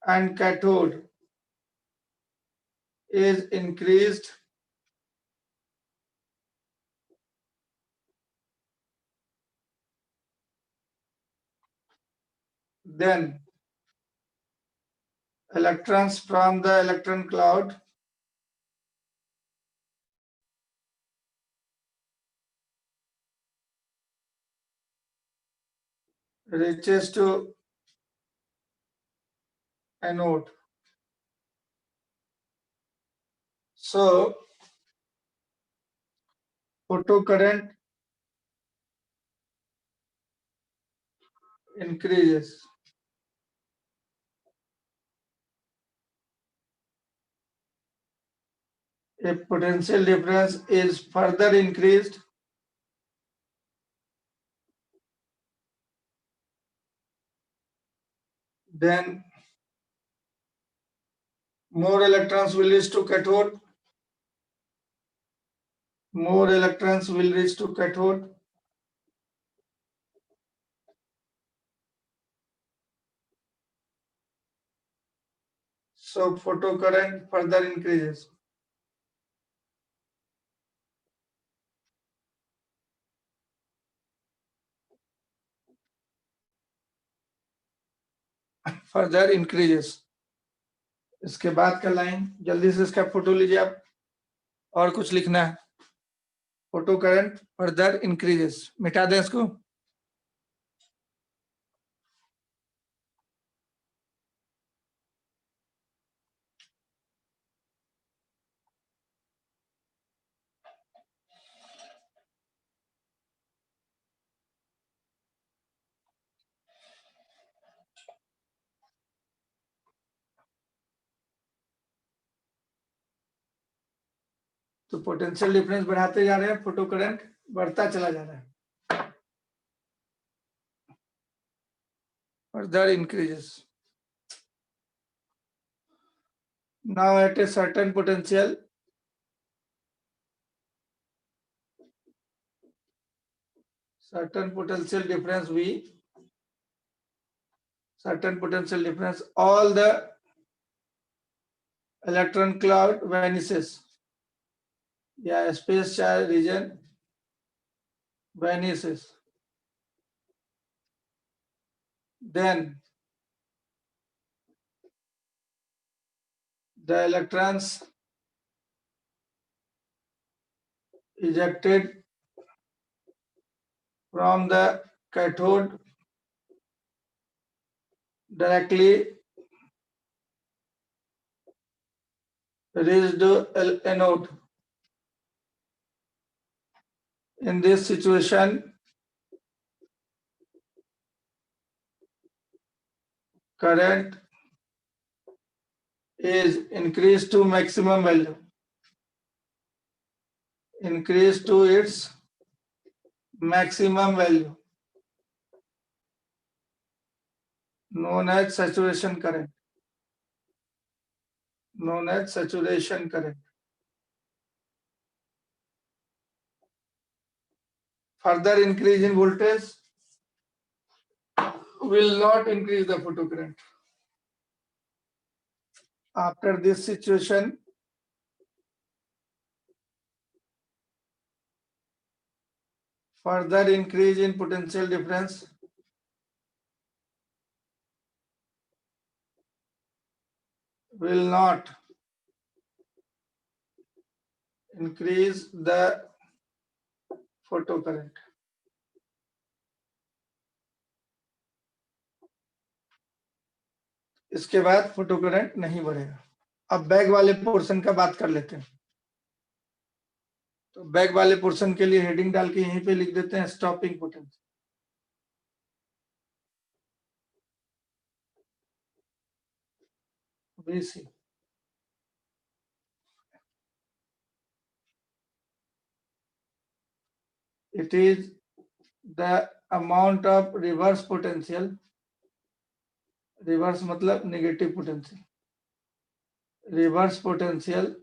and cathode is increased, then electrons from the electron cloud reaches to anode. So, photocurrent increases. If potential difference is further increased, then more electrons will reach to cathode, more electrons will reach to cathode. So photocurrent further increases. Further increases. इसके बाद का लाइन जल्दी से इसका फोटो लीजिए आप, और कुछ लिखना है. फोटो करंट फर्दर इंक्रीजेस, मिटा दें इसको. तो पोटेंशियल डिफरेंस बढ़ाते जा रहे हैं, फोटो करंट बढ़ता चला जा रहा है. further increases. Now at a certain potential, difference V, certain potential difference, all the electron cloud vanishes. Yeah, space charge region vanishes. Then the electrons ejected from the cathode directly reached the anode. In this situation, current is increased to maximum value, increased to its maximum value, known as saturation current. Known as saturation current. Further increase in voltage will not increase the photocurrent. After this situation, further increase in potential difference will not increase the photocurrent. इसके बाद फोटो करंट नहीं बढ़ेगा। अब बैक वाले पोर्शन का बात कर लेते हैं। तो बैक वाले पोर्शन के लिए हेडिंग डाल के यहीं पे लिख देते हैं stopping potential. VC it is the amount of reverse potential, reverse मतलब negative potential, reverse potential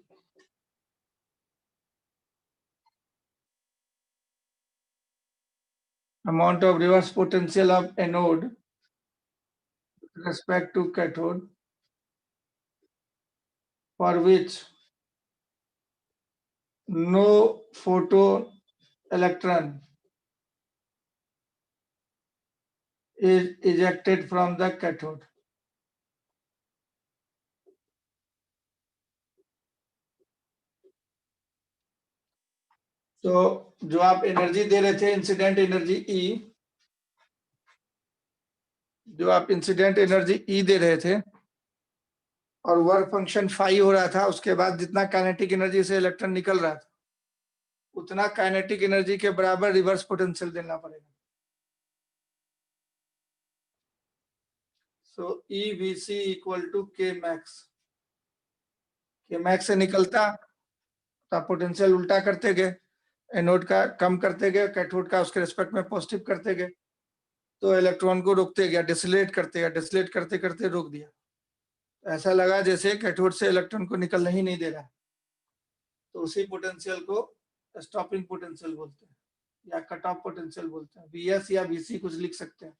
amount of reverse potential of anode with respect to cathode for which no photon electron is ejected from the cathode. तो जो आप एनर्जी दे रहे थे इंसिडेंट एनर्जी E, जो आप इंसिडेंट एनर्जी E दे रहे थे और वर्क फंक्शन फाई हो रहा था, उसके बाद जितना काइनेटिक एनर्जी से इलेक्ट्रॉन निकल रहा था उतना काइनेटिक एनर्जी के बराबर रिवर्स पोटेंशियल देना पड़ेगा। So EVC equal to K max. K max से निकलता तो आप पोटेंशियल उल्टा करते गए, एनोड का कम करते गए, कैथोड का उसके रिस्पेक्ट में पॉजिटिव करते गए, तो इलेक्ट्रॉन को रोकते गया, डिसलेट करते गया, डिसलेट करते करते रोक दिया। ऐसा लगा जैसे कैथोड से इलेक्ट्रॉन को निकलने ही नहीं दे रहा है। तो उसी पोटेंशियल को स्टॉपिंग पोटेंशियल बोलते हैं या कट ऑफ पोटेंशियल बोलते हैं। VS या VC कुछ लिख सकते हैं।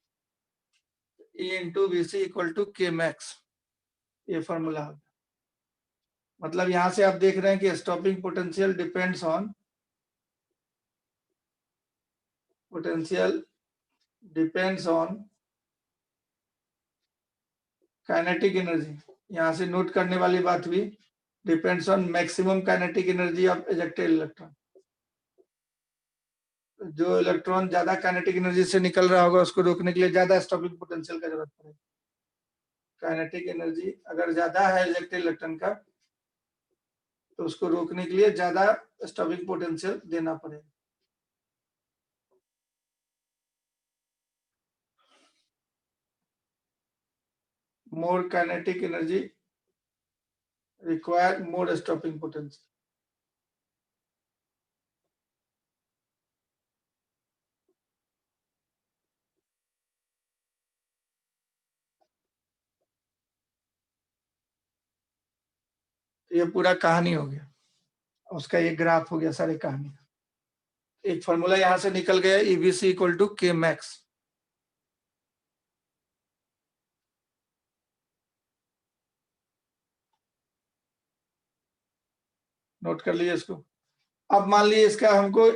E into VC equal to K max, ये फॉर्मूला होगा। मतलब यहां से आप देख रहे हैं कि stopping potential depends on kinetic energy. यहां से नोट करने वाली बात भी depends on maximum kinetic energy of ejected electron. जो इलेक्ट्रॉन ज्यादा काइनेटिक एनर्जी से निकल रहा होगा उसको रोकने के लिए ज्यादा स्टॉपिंग पोटेंशियल का जरूरत पड़ेगा। काइनेटिक एनर्जी अगर ज्यादा है इजेक्टेड इलेक्ट्रॉन का तो उसको रोकने के लिए ज्यादा स्टॉपिंग पोटेंशियल देना पड़ेगा। मोर kinetic energy require more stopping potential. ये पूरा कहानी हो गया, उसका ये ग्राफ हो गया सारी कहानी। एक फॉर्मूला यहां से निकल गया EVC equal to K max. Note कर लीजिए इसको। अब मान लीजिए इसका हमको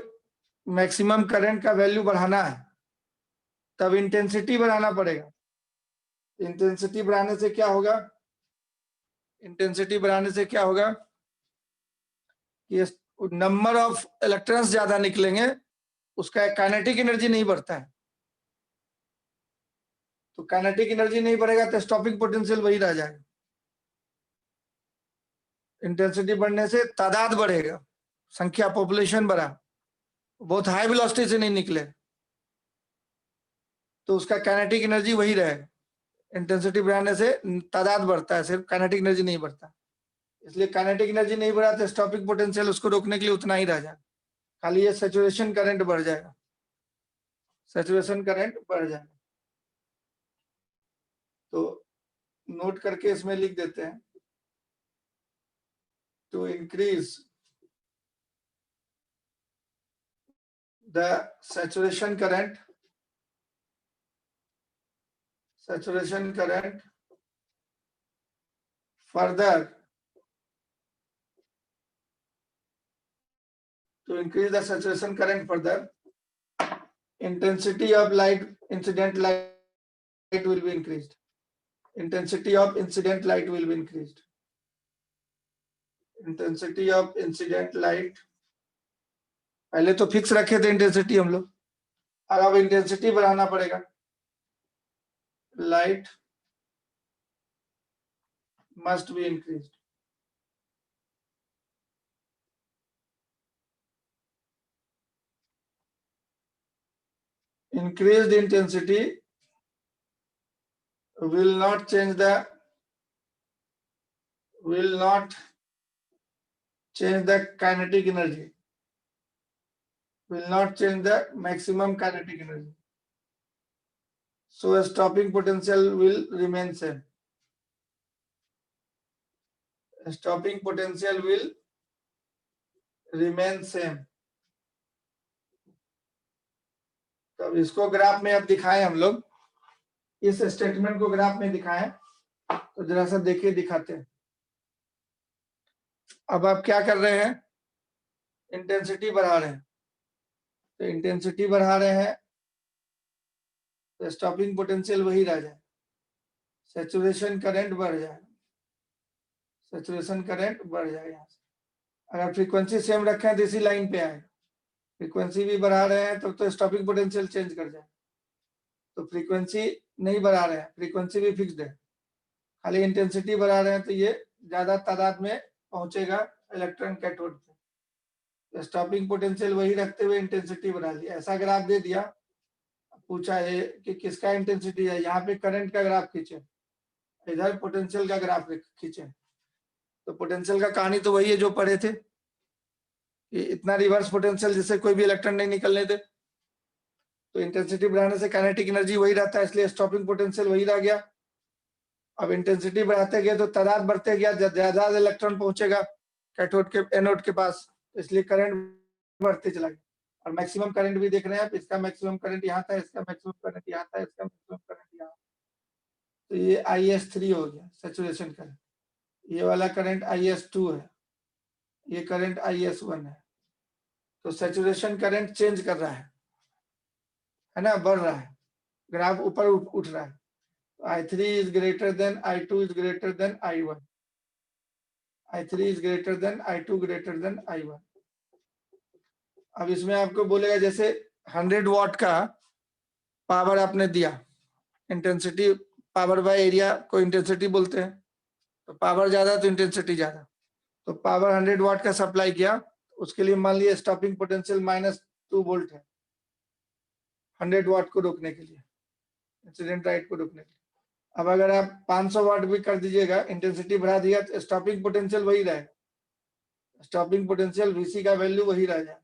मैक्सिमम करंट का वैल्यू बढ़ाना है, तब इंटेंसिटी बढ़ाना पड़ेगा। इंटेंसिटी बढ़ाने से क्या होगा, इंटेंसिटी बढ़ाने से क्या होगा कि नंबर ऑफ इलेक्ट्रॉन्स ज्यादा निकलेंगे, उसका काइनेटिक एनर्जी नहीं बढ़ता है। तो काइनेटिक एनर्जी नहीं बढ़ेगा तो स्टॉपिंग पोटेंशियल वही रह जाएगा। इंटेंसिटी बढ़ने से तादाद बढ़ेगा, संख्या, पॉपुलेशन बढ़ा, बहुत हाई वेलोसिटी से नहीं निकले तो उसका काइनेटिक एनर्जी वही रहेगा। इंटेंसिटी बढ़ाने से तादाद बढ़ता है, सिर्फ काइनेटिक एनर्जी नहीं बढ़ता। इसलिए काइनेटिक एनर्जी नहीं बढ़ा तो स्टॉपिंग पोटेंशियल उसको रोकने के लिए उतना ही रह जाएगा, खाली ये सैचुरेशन करंट बढ़ जाएगा, सैचुरेशन करंट बढ़ जाएगा। तो नोट करके इसमें लिख देते हैं, to increase the saturation current further, to increase the saturation current further, intensity of light, incident light will be increased. Intensity of incident light will be increased. Intensity of incident light, पहले तो फिक्स रखे थे इंटेंसिटी हम लोग, अब इंटेंसिटी बढ़ाना पड़ेगा। Light must be increased. Increased intensity will not change the kinetic energy, will not change the maximum kinetic energy. So a stopping potential will remain same. A stopping potential will remain same. तो इसको ग्राफ में अब दिखाएं हम लोग, इस स्टेटमेंट को ग्राफ में दिखाएं, तो जरा सा देखिए, दिखाते हैं। अब आप क्या कर रहे हैं, इंटेंसिटी बढ़ा रहे हैं, तो इंटेंसिटी बढ़ा रहे हैं तो स्टॉपिंग पोटेंशियल वही रह जाए, सैचुरेशन करंट बढ़ जाएगा, सैचुरेशन करंट बढ़ जाएगा यहाँ से। अगर फ्रीक्वेंसी सेम रखें तो इसी लाइन पे आएगा, फ्रीक्वेंसी भी बढ़ा रहे हैं तो स्टॉपिंग पोटेंशियल चेंज कर जाए। तो फ्रीक्वेंसी नहीं बढ़ा रहे हैं, फ्रीक्वेंसी भी फिक्स्ड है, खाली इंटेंसिटी बढ़ा रहे हैं तो ये ज्यादा तादाद में पहुंचेगा इलेक्ट्रॉन कैथोड पे। स्टॉपिंग पोटेंशियल वही रखते हुए इंटेंसिटी बढ़ा ली। ऐसा ग्राफ दे दिया, पूछा है कि किसका इंटेंसिटी है, यहाँ पे करंट का ग्राफ खींचे, इधर पोटेंशियल का ग्राफ खींचे। तो पोटेंशियल का कहानी तो वही है जो पढ़े थे कि इतना रिवर्स पोटेंशियल जिससे कोई भी इलेक्ट्रॉन नहीं निकलने दे। तो इंटेंसिटी बढ़ाने से काइनेटिक एनर्जी वही रहता है, इसलिए स्टॉपिंग पोटेंशियल वही रह गया। अब इंटेंसिटी बढ़ाते गए तो तादाद बढ़ते गया, ज्यादा इलेक्ट्रॉन पहुंचेगा कैथोड के एनोड के पास, इसलिए करंट बढ़ते चला गया। और मैक्सिमम करंट भी देख रहे हैं आप, इसका मैक्सिमम करंट यहाँ था, इसका मैक्सिमम करंट यहाँ था, इसका मैक्सिमम करंट यहाँ। तो ये IS3 हो गया सैचुरेशन करंट, ये वाला करंट IS2 है, ये करंट IS1 है। तो सैचुरेशन करंट चेंज कर रहा है ना, बढ़ रहा है, ग्राफ ऊपर उठ रहा है। I3 is greater than I2 is greater than I1, I3 is greater than I2 greater than I1। अब इसमें आपको बोलेगा जैसे 100 वाट का पावर आपने दिया, इंटेंसिटी पावर बाय एरिया को इंटेंसिटी बोलते हैं, तो पावर ज्यादा तो इंटेंसिटी ज्यादा। तो पावर 100 वाट का सप्लाई किया, उसके लिए मान लिया स्टॉपिंग पोटेंशियल -2 वोल्ट है, 100 वाट को रोकने के लिए, इंसिडेंट राइट को रोकने के लिए। अब अगर आप 500 वाट भी कर दीजिएगा, इंटेंसिटी बढ़ा दिया, तो स्टॉपिंग पोटेंशियल वही रहेगा, स्टॉपिंग पोटेंशियल Vc का वैल्यू वही रह जाएगा।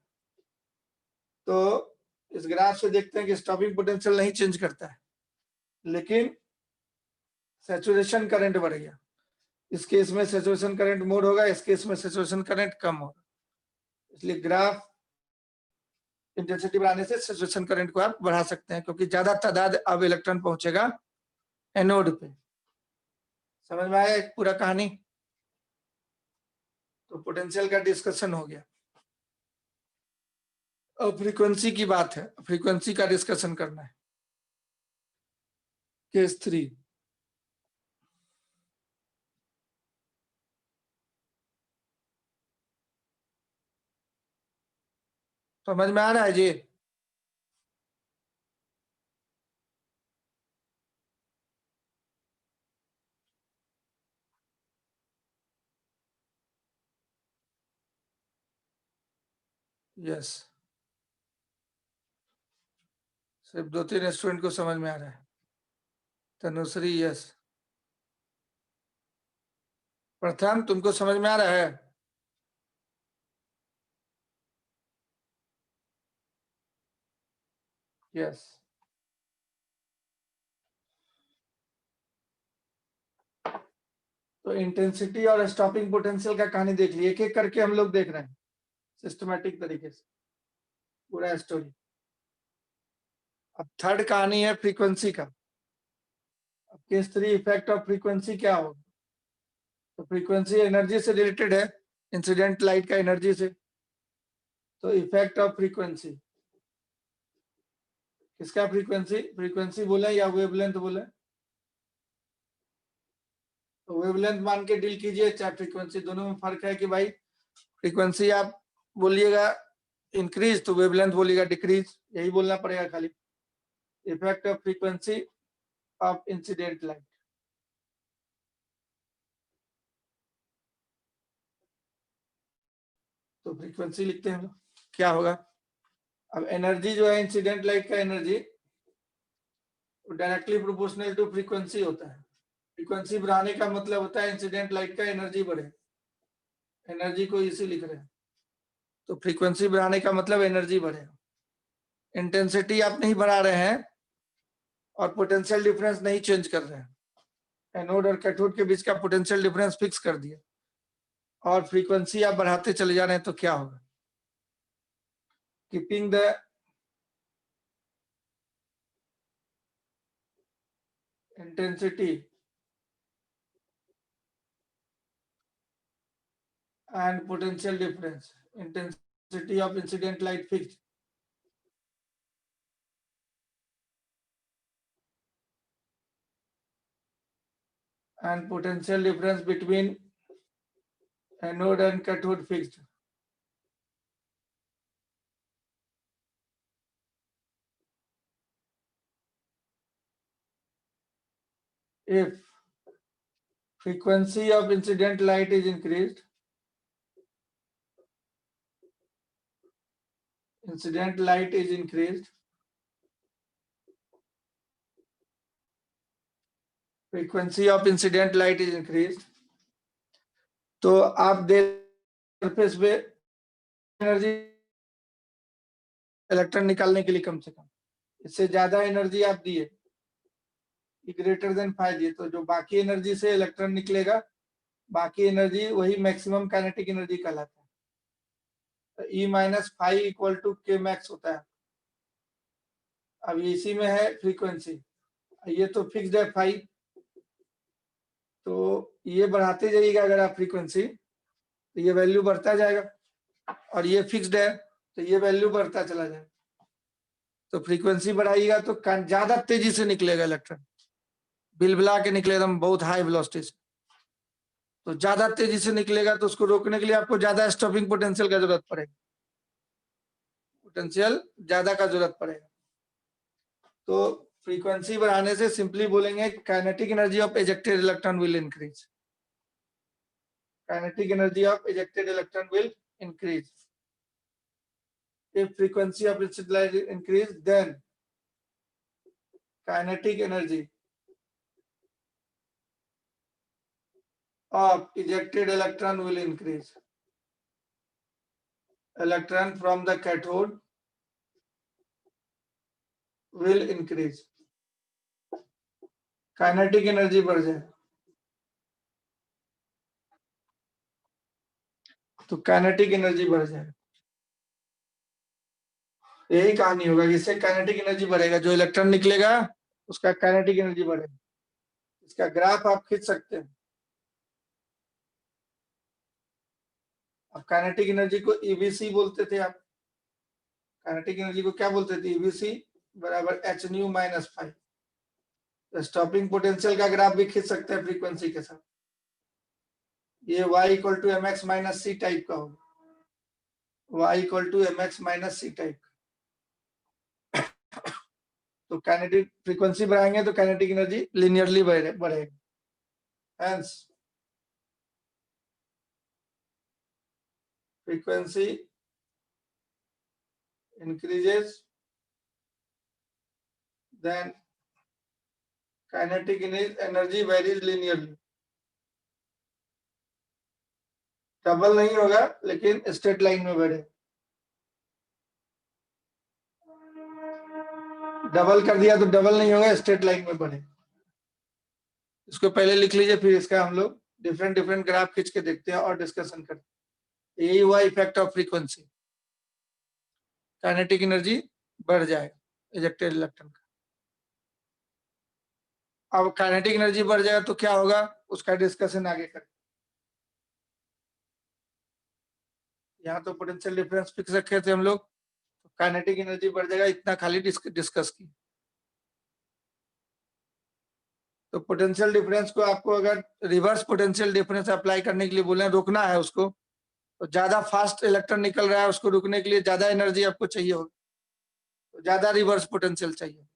तो इस ग्राफ से देखते हैं कि स्टॉपिंग पोटेंशियल नहीं चेंज करता है, लेकिन सैचुरेशन करंट बढ़ गया। इस केस में सैचुरेशन करंट मोर होगा, इस केस में सैचुरेशन करंट कम होगा, इसलिए ग्राफ इंटेंसिटी बढ़ाने से सैचुरेशन करंट को आप बढ़ा सकते हैं, क्योंकि ज्यादा तादाद अब इलेक्ट्रॉन पहुंचेगा एनोड पे। समझ में आया एक पूरा कहानी? तो पोटेंशियल का डिस्कशन हो गया। अब फ्रीक्वेंसी की बात है, फ्रीक्वेंसी का डिस्कशन करना है। केस 3, समझ में आ रहा है जी? यस, सिर्फ 2-3 स्टूडेंट को समझ में आ रहा है। तनुश्री यस, प्रथम तुमको समझ में आ रहा है? यस। तो इंटेंसिटी और स्टॉपिंग पोटेंशियल का कहानी देख ली, एक एक करके हम लोग देख रहे हैं सिस्टमैटिक तरीके से पूरा स्टोरी। अब थर्ड कहानी है फ्रीक्वेंसी का। अब केस 3 इफेक्ट ऑफ फ्रीक्वेंसी क्या होगा? तो फ्रीक्वेंसी एनर्जी से रिलेटेड है, इंसिडेंट लाइट का एनर्जी से। तो इफेक्ट ऑफ फ्रीक्वेंसी, किसका फ्रीक्वेंसी? फ्रीक्वेंसी बोले या वेवलेंथ बोले? तो वेवलेंथ मान के डील कीजिए, चाहे फ्रीक्वेंसी, दोनों में फर्क है कि भाई फ्रीक्वेंसी आप बोलिएगा इंक्रीज तो वेवलेंथ बोलिएगा डिक्रीज, यही बोलना पड़ेगा खाली। Effect of frequency of incident light, तो फ्रीक्वेंसी लिखते हैं हम लोग, क्या होगा। अब एनर्जी जो है इंसिडेंट लाइट का energy directly proportional to frequency होता है। फ्रीक्वेंसी बढ़ाने का मतलब होता है इंसिडेंट लाइट का एनर्जी बढ़े, एनर्जी को इसी लिख रहे हैं। तो फ्रीक्वेंसी बढ़ाने का मतलब एनर्जी बढ़े, इंटेंसिटी आप नहीं बढ़ा रहे हैं और पोटेंशियल डिफरेंस नहीं चेंज कर रहे हैं, एनोड और कैथोड के बीच का पोटेंशियल डिफरेंस फिक्स कर दिया और फ्रीक्वेंसी आप बढ़ाते चले जा रहे हैं, तो क्या होगा, keeping the intensity and potential difference, intensity of incident light fixed, and potential difference between anode and cathode fixed. If frequency of incident light is increased, incident light is increased, frequency of incident light is increased, तो आप दे सरफेस पे एनर्जी इलेक्ट्रॉन निकालने के लिए कम से कम, इससे ज्यादा एनर्जी आप दिए ग्रेटर देन 5 दिए, तो जो बाकी एनर्जी से इलेक्ट्रॉन निकलेगा, बाकी एनर्जी वही मैक्सिमम काइनेटिक एनर्जी कहलाता है। तो E minus 5 equal to K max होता है। अब इसी में है फ्रीक्वेंसी, ये तो फिक्स्ड है 5, तो ये बढ़ाते जाइएगा अगर आप फ्रीक्वेंसी, तो ये वैल्यू बढ़ता जाएगा, और ये फिक्स्ड है तो ये वैल्यू बढ़ता चला जाएगा। तो फ्रीक्वेंसी बढ़ाइएगा तो ज्यादा तेजी से निकलेगा इलेक्ट्रॉन, बिलबिला के निकले एकदम बहुत हाई वेलोसिटी से। तो ज्यादा तेजी से निकलेगा तो उसको रोकने के लिए आपको ज्यादा स्टॉपिंग पोटेंशियल का जरूरत पड़ेगा, पोटेंशियल ज्यादा का जरूरत पड़ेगा। तो फ्रीक्वेंसी बढ़ाने से सिंपली बोलेंगे kinetic energy of ejected electron will increase, kinetic energy of ejected electron will increase. If frequency of incident light increase, then kinetic energy of ejected electron will increase. Electron from the cathode will increase. Kinetic energy बढ़ जाए, तो काइनेटिक एनर्जी बढ़ जाए। यही कहानी होगा, इससे काइनेटिक एनर्जी बढ़ेगा, जो इलेक्ट्रॉन निकलेगा उसका काइनेटिक एनर्जी बढ़ेगा। इसका ग्राफ आप खींच सकते हैं। अब काइनेटिक एनर्जी को ईबीसी बोलते थे आप, काइनेटिक एनर्जी को क्या बोलते थे, ईबीसी बराबर एच न्यू माइनस 5। तो स्टॉपिंग पोटेंशियल का ग्राफ भी खींच सकते हैं फ्रीक्वेंसी के साथ, ये y equal to M x minus C type का होगा, y equal to M x minus C type. तो काइनेटिक फ्रीक्वेंसी बढ़ाएंगे तो काइनेटिक एनर्जी लिनियरली बढ़ेगा। Hence frequency increases, then kinetic energy varies linearly, double नहीं होगा लेकिन स्ट्रेट लाइन में बढ़े, डबल कर दिया तो डबल नहीं होगा, स्ट्रेट लाइन में बढ़े। इसको पहले लिख लीजिए, फिर इसका हम लोग डिफरेंट डिफरेंट ग्राफ खींच के देखते हैं और डिस्कशन करते हैं। यही हुआ effect of frequency, kinetic energy बढ़ जाएगा इजेक्टेड इलेक्ट्रॉन का। अब काइनेटिक एनर्जी बढ़ जाएगा तो क्या होगा, उसका डिस्कशन आगे करें। यहाँ तो पोटेंशियल डिफरेंस फिक्स रखे थे हम लोग, तो काइनेटिक एनर्जी बढ़ जाएगा, इतना खाली डिस्कस की। तो पोटेंशियल डिफरेंस को आपको अगर रिवर्स पोटेंशियल डिफरेंस अप्लाई करने के लिए बोले, रोकना है उसको, तो ज्यादा फास्ट इलेक्ट्रॉन निकल रहा है, उसको रुकने के लिए ज्यादा एनर्जी आपको चाहिए होगी, तो ज्यादा रिवर्स पोटेंशियल चाहिए।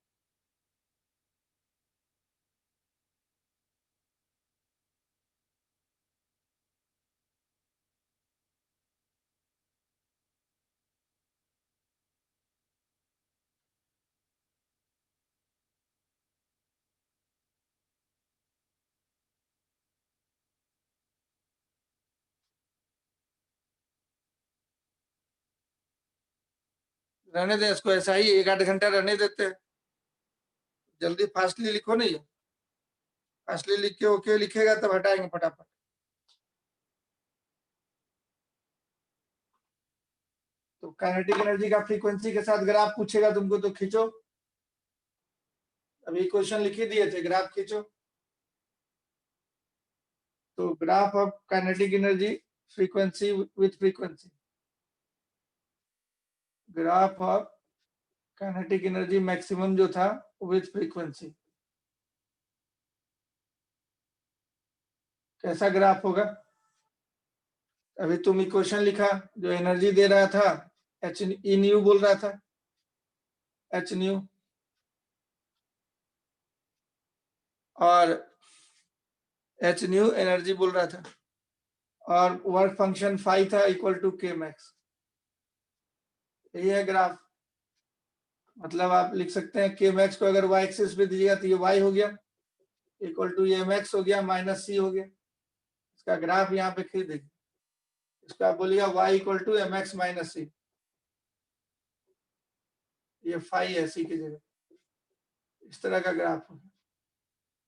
रहने दें इसको ऐसा ही, 1-8 घंटा रहने देते हैं। जल्दी फास्टली लिखो नहीं, फास्टली लिख के ओके लिखेगा तब हटाएंगे फटाफट। तो काइनेटिक एनर्जी का फ्रीक्वेंसी के साथ ग्राफ पूछेगा तुमको तो खींचो, अभी क्वेश्चन लिख ही दिए थे, ग्राफ खींचो। तो graph of kinetic energy frequency with frequency, graph of kinetic energy maximum जो था विथ फ्रीक्वेंसी, कैसा ग्राफ होगा? अभी तुम इक्वेशन लिखा, जो एनर्जी दे रहा था एच ई न्यू बोल रहा था, एच न्यू, और एच न्यू एनर्जी बोल रहा था, और वर्क फंक्शन फाई था इक्वल टू के मैक्स। यही है ग्राफ। मतलब आप लिख सकते हैं के मैक्स को अगर वाई एक्सिस पे दीजिएगा तो ये वाई हो गया इक्वल टू ये मैक्स हो गया माइनस सी हो गया। इसका ग्राफ यहाँ पे खींच देखिए, इसका आप बोलिएगा Y equal to M x minus C, ये फाई है सी की जगह, इस तरह का ग्राफ होगा।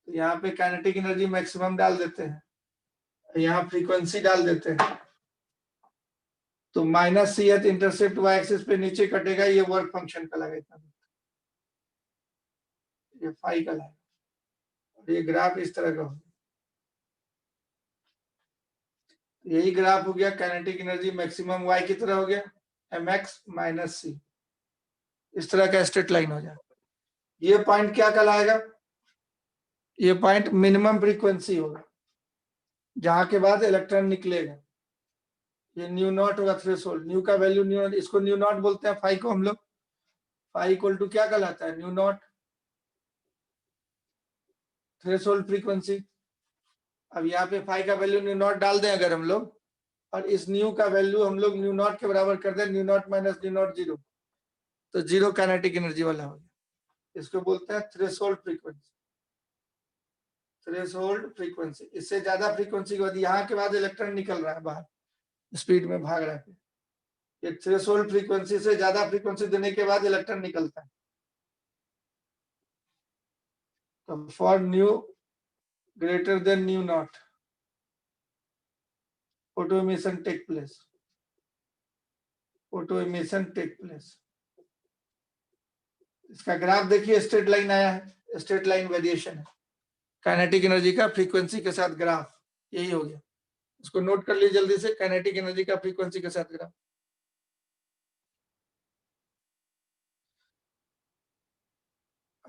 तो यहाँ पे काइनेटिक एनर्जी मैक्सिमम डाल देते हैं, यहाँ फ्रीक्वेंसी डाल देते हैं, तो माइनस सी है इंटरसेप्ट वाई एक्सिस पे नीचे कटेगा, ये वर्क फंक्शन कहलाएगा, ये फाई कहलाएगा। और ये ग्राफ इस तरह का होगा। यही ग्राफ हो गया काइनेटिक एनर्जी मैक्सिमम वाई की तरह हो गया, एम एक्स माइनस सी, इस तरह का स्ट्रेट लाइन हो जाए। ये पॉइंट क्या कहलाएगा? ये पॉइंट मिनिमम फ्रीक्वेंसी होगा, जहां के बाद इलेक्ट्रॉन निकलेगा। ये न्यू नॉट होगा थ्रेशोल्ड, न्यू का वैल्यू न्यू, इसको न्यू नॉट बोलते हैं, फाई को हम लोग, फाई इक्वल टू क्या कहलाता है? New not, threshold frequency. अब यहाँ पे फाई का वैल्यू न्यू नॉट डाल दें अगर हम लोग, और इस न्यू का वैल्यू हम लोग न्यू नॉट के बराबर कर दें, new not minus new not zero, तो जीरो काइनेटिक एनर्जी वाला हो गया। इसको बोलते हैं थ्रेशोल्ड फ्रीक्वेंसी, थ्रेशोल्ड फ्रीक्वेंसी। इससे ज्यादा फ्रीक्वेंसी के बाद यहाँ के बाद इलेक्ट्रॉन निकल रहा है बाहर, स्पीड में भाग रहा है, ये थ्रेशोल्ड फ्रीक्वेंसी से ज्यादा फ्रीक्वेंसी देने के बाद इलेक्ट्रॉन निकलता है। तो for new greater than new not photo emission take place, photo emission take place। इसका ग्राफ देखिए, स्ट्रेट लाइन आया है, स्ट्रेट लाइन वेरिएशन है काइनेटिक एनर्जी का फ्रीक्वेंसी के साथ ग्राफ, यही हो गया। इसको नोट कर लीजिए जल्दी से, काइनेटिक एनर्जी का फ्रीक्वेंसी के साथ ग्राफ।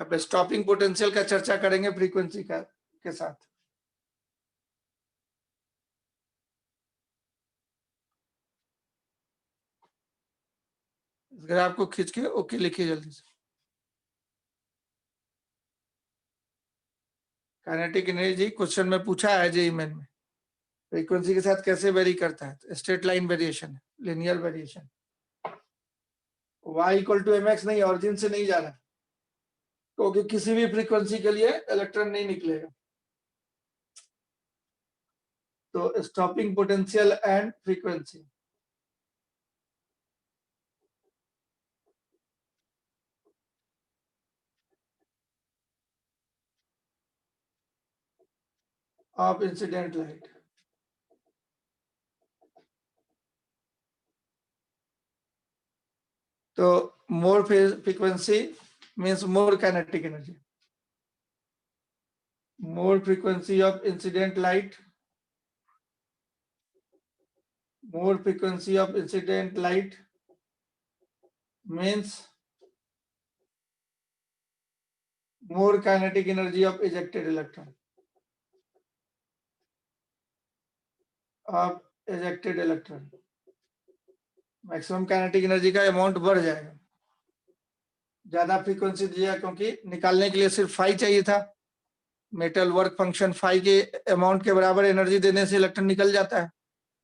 अब स्टॉपिंग पोटेंशियल का चर्चा करेंगे फ्रीक्वेंसी का के साथ। इस ग्राफ को खींच के ओके लिखिए जल्दी से। काइनेटिक एनर्जी क्वेश्चन में पूछा है जेईई मेन में, फ्रीक्वेंसी के साथ कैसे वेरी करता है? Straight line variation, linear variation. y equal to M x नहीं, ऑरिजिन से नहीं जा रहा, क्योंकि किसी भी फ्रीक्वेंसी के लिए इलेक्ट्रॉन नहीं निकलेगा। तो stopping potential and frequency, of incident light. तो more frequency means more kinetic energy, more frequency of incident light, more frequency of incident light means more kinetic energy of ejected electron, of ejected electron। Maximum kinetic energy का अमाउंट बढ़ जाएगा, ज्यादा फ्रीक्वेंसी दिया, क्योंकि निकालने के लिए सिर्फ फाई चाहिए था, मेटल वर्क फंक्शन फाई के अमाउंट के बराबर एनर्जी देने से इलेक्ट्रॉन निकल जाता है,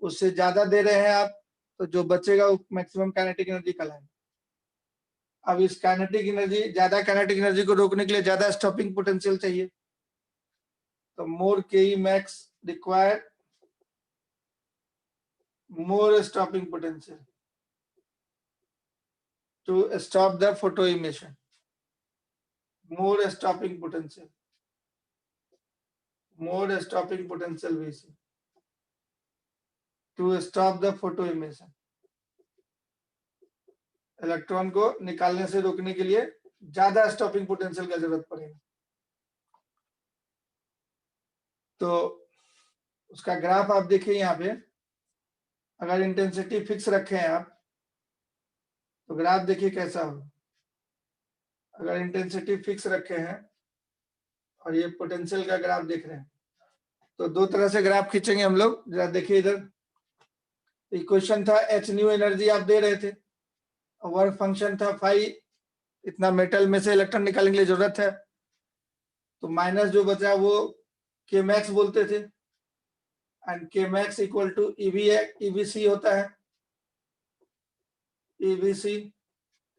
उससे ज्यादा दे रहे हैं आप, तो जो बचेगा वो मैक्सिमम काइनेटिक एनर्जी कहलाएगा। अब इस काइनेटिक एनर्जी, ज्यादा काइनेटिक एनर्जी को रोकने के लिए ज्यादा स्टॉपिंग पोटेंशियल चाहिए, तो मोर के max require more stopping potential. to stop the photo emission. More stopping potential. More stopping potential VC to stop the photo emission. Electron को निकालने से रोकने के लिए ज्यादा स्टॉपिंग पोटेंशियल का जरूरत पड़ेगा। तो उसका ग्राफ आप देखिए यहाँ पे, अगर इंटेंसिटी फिक्स रखे हैं आप तो ग्राफ देखिए कैसा होगा। अगर इंटेंसिटी फिक्स रखे हैं और ये पोटेंशियल का ग्राफ देख रहे हैं तो दो तरह से ग्राफ खींचेंगे हम लोग। जरा देखिए इधर, इक्वेशन था एच न्यू एनर्जी आप दे रहे थे, वर्क फंक्शन था फाई, इतना मेटल में से इलेक्ट्रॉन निकालने के लिए जरूरत है, तो माइनस जो बचा वो के मैक्स बोलते थे, एंड के मैक्स इक्वल टू ईवीसी होता है। ईवीसी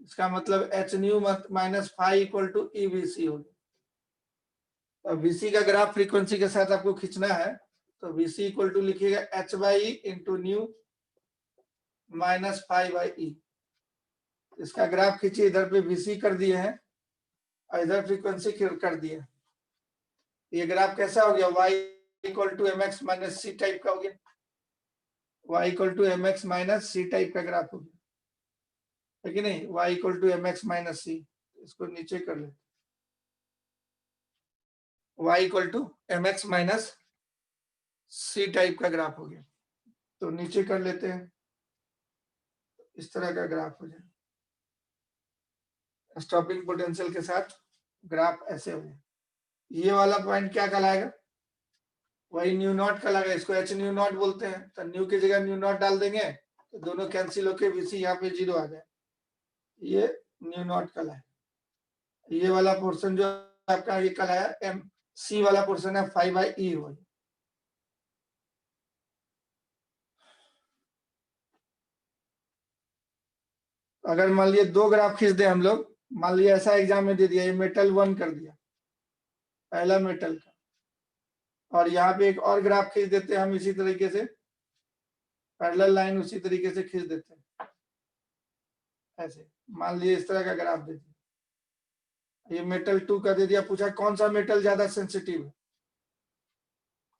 इसका मतलब h nu minus phi equal to EVC हो गया। वीसी का ग्राफ फ्रीक्वेंसी के साथ आपको खींचना है, तो वीसी इक्वल टू लिखिएगा H by into nu minus phi by E. इसका ग्राफ खींचिए, इधर पे वीसी कर दिए हैं और इधर फ्रीक्वेंसी कर दिए। ये ग्राफ कैसा हो गया, y equal to M x minus C type का हो गया। y equal to M x minus C type का ग्राफ हो गया, है कि नहीं। y equal to M x minus C, इसको नीचे कर ले, y equal to M x minus C type का ग्राफ हो गया। तो नीचे कर लेते हैं, इस तरह का ग्राफ हो जाए, स्टॉपिंग पोटेंशियल के साथ ग्राफ ऐसे हो जाए। ये वाला पॉइंट क्या कहलाएगा, वही न्यू नॉट कहलाएगा। इसको एच न्यू नॉट बोलते हैं, तो न्यू की जगह न्यू नॉट डाल देंगे तो दोनों कैंसिल होके वीसी यहाँ पे 0 आ जाए, ये न्यू नॉट कहलाए। ये वाला पोर्शन जो आपका ये कहलाया एम सी वाला पोर्शन है 5/E हो। अगर मान लिया दो ग्राफ खींच दे हम लोग, मान लिया ऐसा एग्जाम में दे दिया, ये मेटल 1 कर दिया पहला मेटल का, और यहाँ पे एक और ग्राफ खींच देते हैं हम इसी तरीके से, पैरेलल लाइन उसी तरीके से खींच देते हैं ऐसे। मान लिया इस तरह का ग्राफ दे दिया, ये मेटल 2 का दे दिया, पूछा कौन सा मेटल ज्यादा सेंसिटिव है,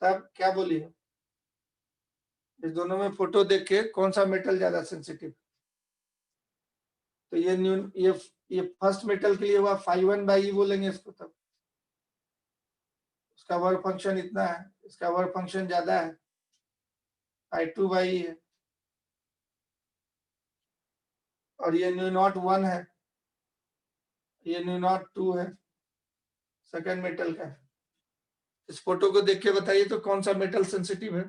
तब क्या बोलिए, इस दोनों में फोटो देख के कौन सा मेटल ज्यादा सेंसिटिव। तो ये ये फर्स्ट मेटल के लिए हुआ 5/1/E बोलेंगे इसको, तब उसका वर्क फंक्शन इतना है, इसका वर्क फंक्शन ज्यादा है, I2/E है, और ये न्यू नॉट 1 है, ये न्यू नॉट 2 है, सेकंड मेटल का है। इस फोटो को देख के बताइए तो कौन सा मेटल सेंसिटिव है।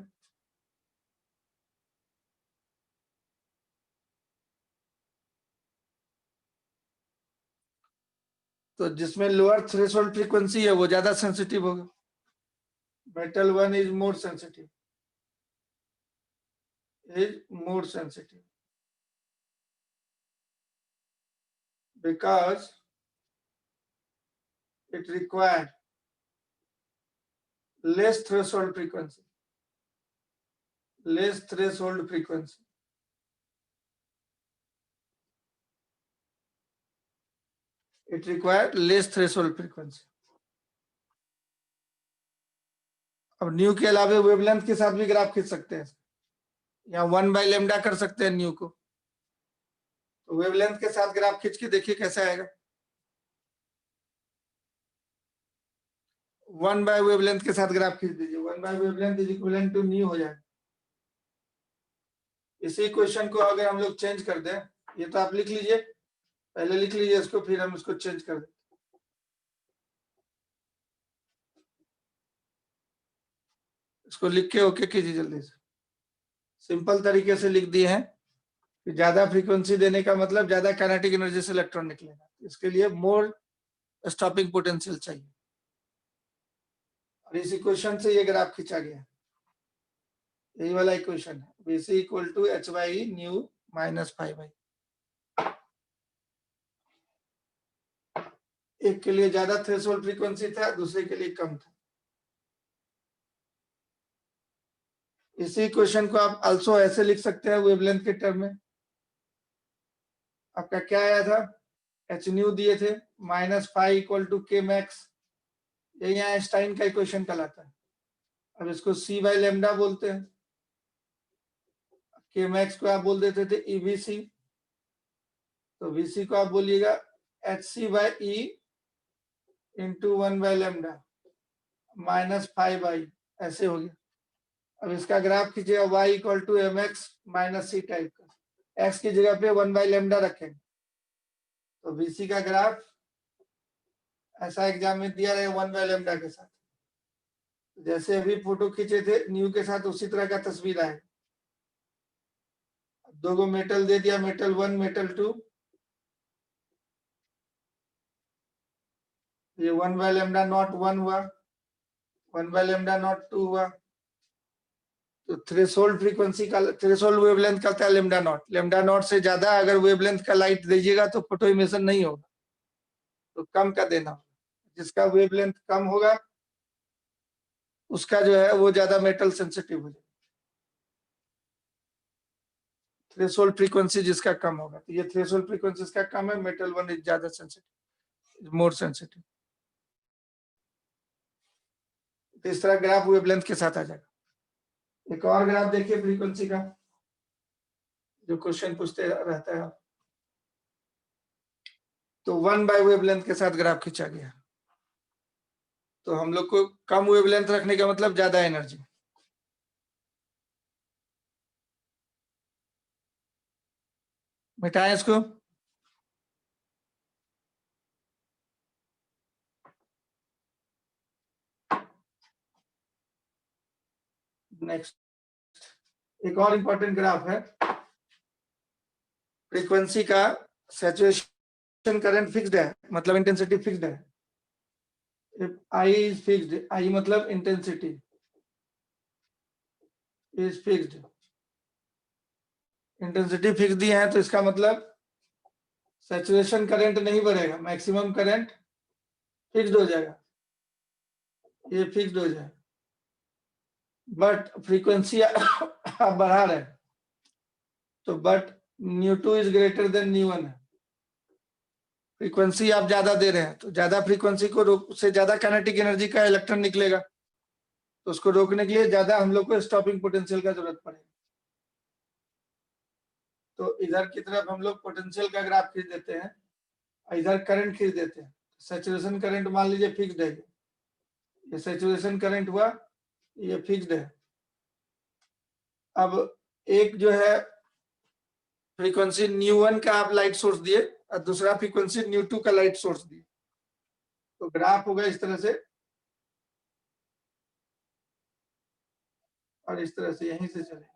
तो जिसमें लोअर थ्रेशोल्ड फ्रीक्वेंसी है वो ज्यादा सेंसिटिव होगा। Metal 1 is more sensitive, because it required less threshold frequency. It required less threshold frequency. अब न्यू के अलावे वेवलेंथ के साथ भी ग्राफ खींच सकते हैं, या 1/λ कर सकते हैं न्यू को। तो वेवलेंथ के साथ ग्राफ खींच के देखिए कैसा आएगा। 1/वेवलेंथ के साथ ग्राफ खींच दीजिए, 1/वेवलेंथ इज इक्विवेलेंट टू न्यू हो जाए। इसी क्वेश्चन को अगर हम लोग चेंज कर दें, ये तो आप लिख लीजिए, पहले लिख लीजिए इसको, फिर हम इसको चेंज कर दें। इसको लिख के ओके कीजिए जल्दी से। सिंपल तरीके से लिख दिए हैं कि ज्यादा फ्रीक्वेंसी देने का मतलब ज्यादा काइनेटिक एनर्जी से इलेक्ट्रॉन निकलेगा, इसके लिए मोर स्टॉपिंग पोटेंशियल चाहिए। और इस इक्वेशन से ये ग्राफ खींचा गया, यही वाला इक्वेशन है, Vc equal to h/E nu minus 5/, एक के लिए ज्यादा थ्रेशोल्ड फ्रीक्वेंसी था, दूसरे के लिए कम था। इसी क्वेश्चन को आप आल्सो ऐसे लिख सकते हैं वेवलेंथ के टर्म में, आपका क्या आया था, एच न्यू दिए थे -5 इक्वल टू के मैक्स, ये यहाँ आइंस्टाइन का इक्वेशन कहलाता है। अब इसको सी बाई लेमडा बोलते हैं, के मैक्स को आप बोल देते थे ईवीसी, तो वीसी को आप बोलिएगा H C by E into 1 by lambda -5 ऐसे हो गया। अब इसका ग्राफ खींचिएगा y equal to M x minus C type का, x की जगह पे 1 बाई लेमडा रखेंगे, तो VC का ग्राफ ऐसा एग्जाम में दिया रहेगा 1 बाई लेमडा के साथ, जैसे अभी फोटो खींचे थे न्यू के साथ उसी तरह का तस्वीर आएगा। दो गो मेटल दे दिया, मेटल 1 मेटल 2, ये 1 बाई लेमडा नॉट 1 हुआ, 1 बाई लेमडा नॉट 2 हुआ, तो थ्रेशोल्ड फ्रीक्वेंसी का थ्रेशोल्ड वेवलेंथ कहता है लेमडा नॉट। लेमडा नॉट से ज्यादा अगर वेवलेंथ का लाइट दीजिएगा तो फोटो इमिशन नहीं होगा, तो कम का देना होगा। जिसका वेवलेंथ कम होगा उसका जो है वो ज्यादा मेटल सेंसिटिव हो जाएगा। थ्रेशोल्ड फ्रीक्वेंसी जिसका कम होगा, तो ये थ्रेशोल्ड फ्रीक्वेंसी इसका कम है, मेटल 1 इज ज्यादा सेंसिटिव, मोर सेंसिटिव। तो इस तरह ग्राफ वेवलेंथ के साथ आ जाएगा। एक और ग्राफ देखिए फ्रीक्वेंसी का, जो क्वेश्चन पूछते रहता है। तो 1 बाई वेवलेंथ के साथ ग्राफ खींचा गया, तो हम लोग को कम वेवलेंथ रखने का मतलब ज्यादा एनर्जी। मिटाएं इसको, नेक्स्ट एक और इंपॉर्टेंट ग्राफ है फ्रीक्वेंसी का। सैचुरेशन करंट फिक्स्ड है, मतलब इंटेंसिटी फिक्स्ड है। आई इज फिक्स्ड, आई मतलब intensity is fixed, intensity fix दी है, तो इसका मतलब सैचुरेशन करंट नहीं बढ़ेगा, मैक्सिमम करंट फिक्स्ड हो जाएगा, ये फिक्स्ड हो जाएगा। बट फ्रीक्वेंसी आप बढ़ा रहे हैं, तो बट ν2 इज ग्रेटर देन ν1 है। फ्रीक्वेंसी आप ज्यादा दे रहे हैं, तो ज्यादा फ्रीक्वेंसी को रोक से ज्यादा काइनेटिक एनर्जी का इलेक्ट्रॉन निकलेगा, तो उसको रोकने के लिए ज्यादा हम लोग को स्टॉपिंग पोटेंशियल का जरूरत पड़ेगा। तो इधर की तरफ हम लोग पोटेंशियल का ग्राफ खींच देते हैं, इधर करंट खींच देते हैं। सैचुरेशन करंट मान लीजिए फिक्स्ड है, ये सैचुरेशन करंट हुआ, ये फिक्स्ड है। अब एक जो है फ्रीक्वेंसी ν1 का आप लाइट सोर्स दिए और दूसरा फ्रीक्वेंसी ν2 का लाइट सोर्स दिए, तो ग्राफ होगा इस तरह से, और इस तरह से यहीं से चलेगा।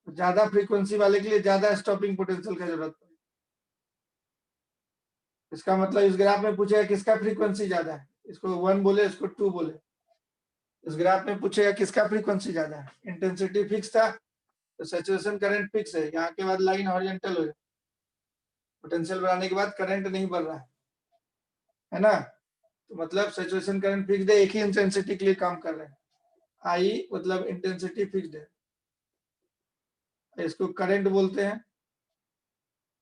ज्यादा फ्रीक्वेंसी वाले के लिए ज्यादा स्टॉपिंग पोटेंशियल का जरूरत पड़ेगा। इसका मतलब इस ग्राफ में पूछेगा किसका फ्रीक्वेंसी ज्यादा है, इसको 1 बोले, इसको 2 बोले। इस ग्राफ में पूछेगा किसका फ्रीक्वेंसी ज्यादा है, इंटेंसिटी फिक्स था तो सैचुरेशन करंट फिक्स है, यहाँ के बाद लाइन हॉरिजॉन्टल हो जाए, पोटेंशियल बढ़ाने के बाद करंट नहीं बढ़ रहा है ना, तो मतलब सैचुरेशन करंट फिक्स है, एक ही इंटेंसिटी के लिए काम कर रहे हैं। आई मतलब इंटेंसिटी फिक्स्ड है, इसको करंट बोलते हैं,